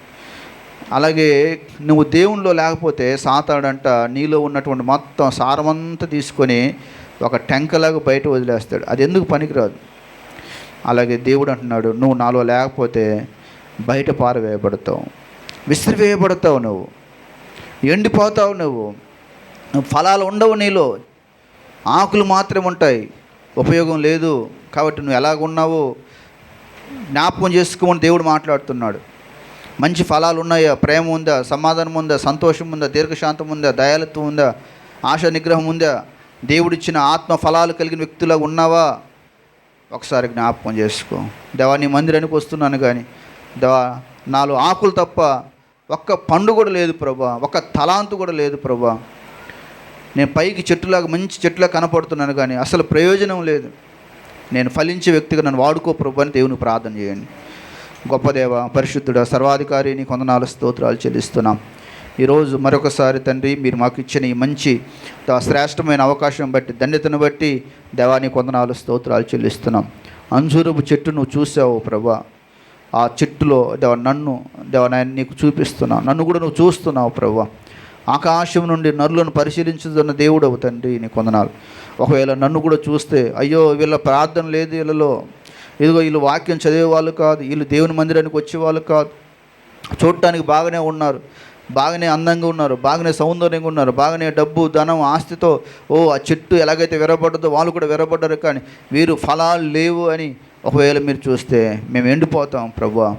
B: అలాగే నువ్వు దేవునిలో లేకపోతే సాతాడంట నీలో ఉన్నటువంటి మొత్తం సారమంతా తీసుకొని ఒక టెంకలాగా బయట వదిలేస్తాడు. అది ఎందుకు పనికిరాదు. అలాగే దేవుడు అంటున్నాడు, నువ్వు నాలో లేకపోతే బయట పారవేయబడతావు, విసిరివేయబడతావు, నువ్వు ఎండిపోతావు, నువ్వు ఫలాలు ఉండవు, నీలో ఆకులు మాత్రమే ఉంటాయి, ఉపయోగం లేదు. కాబట్టి నువ్వు ఎలాగున్నావో జ్ఞాపకం చేసుకోమని దేవుడు మాట్లాడుతున్నాడు. మంచి ఫలాలు ఉన్నాయా? ప్రేమ ఉందా? సమాధానం ఉందా? సంతోషం ఉందా? దీర్ఘశాంతం ఉందా? దయాలత్వం ఉందా? ఆశా నిగ్రహం ఉందా? దేవుడిచ్చిన ఆత్మ ఫలాలు కలిగిన వ్యక్తులా ఉన్నావా? ఒకసారి జ్ఞాపకం చేసుకో. దేవా, నీ మందిరానికి వస్తున్నాను కానీ దేవా, నాలో ఆకులు తప్ప ఒక్క పండు కూడా లేదు ప్రభా, ఒక్క తలాంతు కూడా లేదు ప్రభా. నేను పైకి చెట్టులాగా మంచి చెట్టులా కనపడుతున్నాను కానీ అసలు ప్రయోజనం లేదు. నేను ఫలించే వ్యక్తిగా నన్ను వాడుకో ప్రభు అని దేవుని ప్రార్థన చేయండి. గొప్ప దేవ, పరిశుద్ధుడ, సర్వాధికారి, నీ కొందనాలు స్తోత్రాలు చెల్లిస్తున్నాం. ఈరోజు మరొకసారి తండ్రి, మీరు మాకు ఇచ్చిన ఈ మంచి శ్రేష్టమైన అవకాశం బట్టి, ధన్యతను బట్టి దేవాని కొందనాలు స్తోత్రాలు చెల్లిస్తున్నాం. అంజూరపు చెట్టు నువ్వు చూసావు ప్రభా, ఆ చెట్టులో దేవ నీకు చూపిస్తున్నావు, నన్ను కూడా నువ్వు చూస్తున్నావు ప్రభా. ఆకాశం నుండి నరులను పరిశీలించుతున్న దేవుడు తండ్రి, నీ కొందనాలు. ఒకవేళ నన్ను కూడా చూస్తే, అయ్యో వీళ్ళ ప్రార్థన లేదు, వీళ్ళలో ఇదిగో వీళ్ళు వాక్యం చదివే వాళ్ళు కాదు, వీళ్ళు దేవుని మందిరానికి వచ్చేవాళ్ళు కాదు, చూడటానికి బాగానే ఉన్నారు బాగానే అందంగా ఉన్నారు, బాగానే సౌందర్యంగా ఉన్నారు, బాగానే డబ్బు ధనం ఆస్తితో ఆ చెట్టు ఎలాగైతే విరవబడ్డదో వాళ్ళు కూడా విరవబడ్డారు, కానీ వీరు ఫలాలు లేవు అని ఒకవేళ మీరు చూస్తే మేము ఎండిపోతాం ప్రభువా.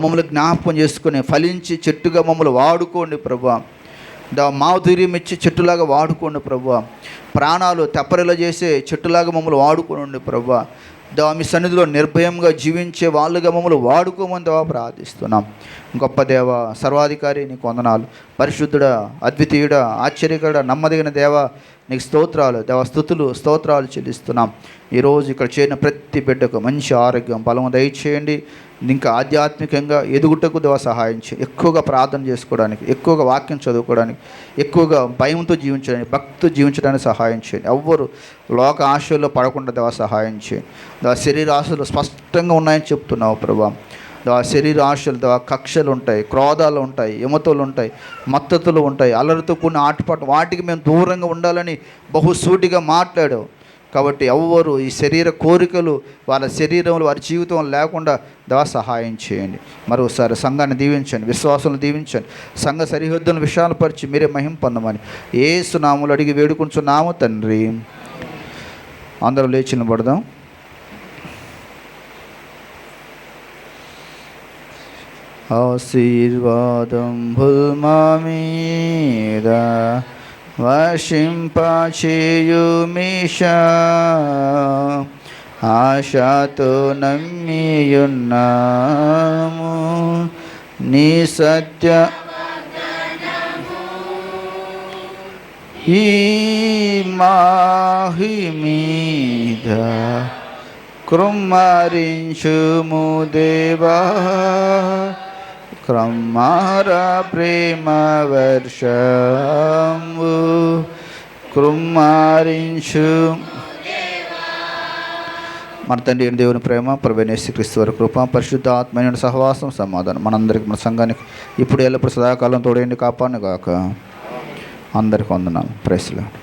B: మమ్మల్ని జ్ఞాపకం చేసుకొని ఫలించి చెట్టుగా మమ్మల్ని వాడుకోండి ప్రభువా. మాధుర్యం ఇచ్చి చెట్టులాగా వాడుకోండి ప్రభువా. ప్రాణాలు తెప్పరిలో చేసే చెట్టులాగా మమ్మల్ని వాడుకోండి ప్రభువా. మీ సన్నిధిలో నిర్భయంగా జీవించే వాళ్ళుగా మమ్మల్ని వాడుకోమని ప్రార్థిస్తున్నాం. గొప్ప దేవ, సర్వాధికారి నీకు వందనాలు. పరిశుద్ధుడా, అద్వితీయుడా, ఆశ్చర్యకరుడా, నమ్మదగిన దేవ నీకు స్తోత్రాలు దేవ, స్తోత్రాలు చెల్లిస్తున్నాం. ఈరోజు ఇక్కడ చేరిన ప్రతి బిడ్డకు మంచి ఆరోగ్యం, బలం దయచేయండి. ఇంకా ఆధ్యాత్మికంగా ఎదుగుటకు దేవ సహాయం చేయండి. ఎక్కువగా ప్రార్థన చేసుకోవడానికి, ఎక్కువగా వాక్యం చదువుకోవడానికి, ఎక్కువగా భయంతో జీవించడానికి, భక్తితో జీవించడానికి సహాయం చేయండి. ఎవ్వరు లోక ఆశల్లో పడకుండా దేవ సహాయం చేయండి. శరీర ఆశలు స్పష్టంగా ఉన్నాయని చెప్తున్నావు ప్రభా. శరీర ఆశలు కక్షలు ఉంటాయి, క్రోధాలు ఉంటాయి, ఎమతలు ఉంటాయి, మత్తతులు ఉంటాయి, అల్లరితో కూడిన ఆటపాట, వాటికి మేము దూరంగా ఉండాలని బహుసూటిగా మాట్లాడావు. కాబట్టి ఎవ్వరు ఈ శరీర కోరికలు వాళ్ళ శరీరంలో, వారి జీవితంలో లేకుండా సహాయం చేయండి. మరోసారి సంఘాన్ని దీవించండి, విశ్వాసాలను దీవించండి, సంఘ సరిహద్దులను విషయాలు పరిచి మీరే మహిమ పొందమని యేసు నామములో అడిగి వేడుకుంటున్నాము తండ్రి. అందరూ లేచి నిలబడదాం. ఆశీర్వాదం భుల్మా మీద వర్షింపచేయుమీషా, ఆశతో నమ్మియున్నాము నీ సత్య ఈ మాహి మీద కృమ్మరించుము దేవా. క్రమ్మార ప్రేమ వర్షము కృమ్మారించు. మన తండ్రి దేవుని ప్రేమ, ప్రభువైన యేసుక్రీస్తు వారి కృప, పరిశుద్ధాత్మైన సహవాసం, సమాధానం మనందరికీ, మన సంఘానికి ఇప్పుడు ఎల్లప్పుడు సదాకాలం తోడేండి కాపాడును గాక. అందరికీ వందనాలు. Praise lord.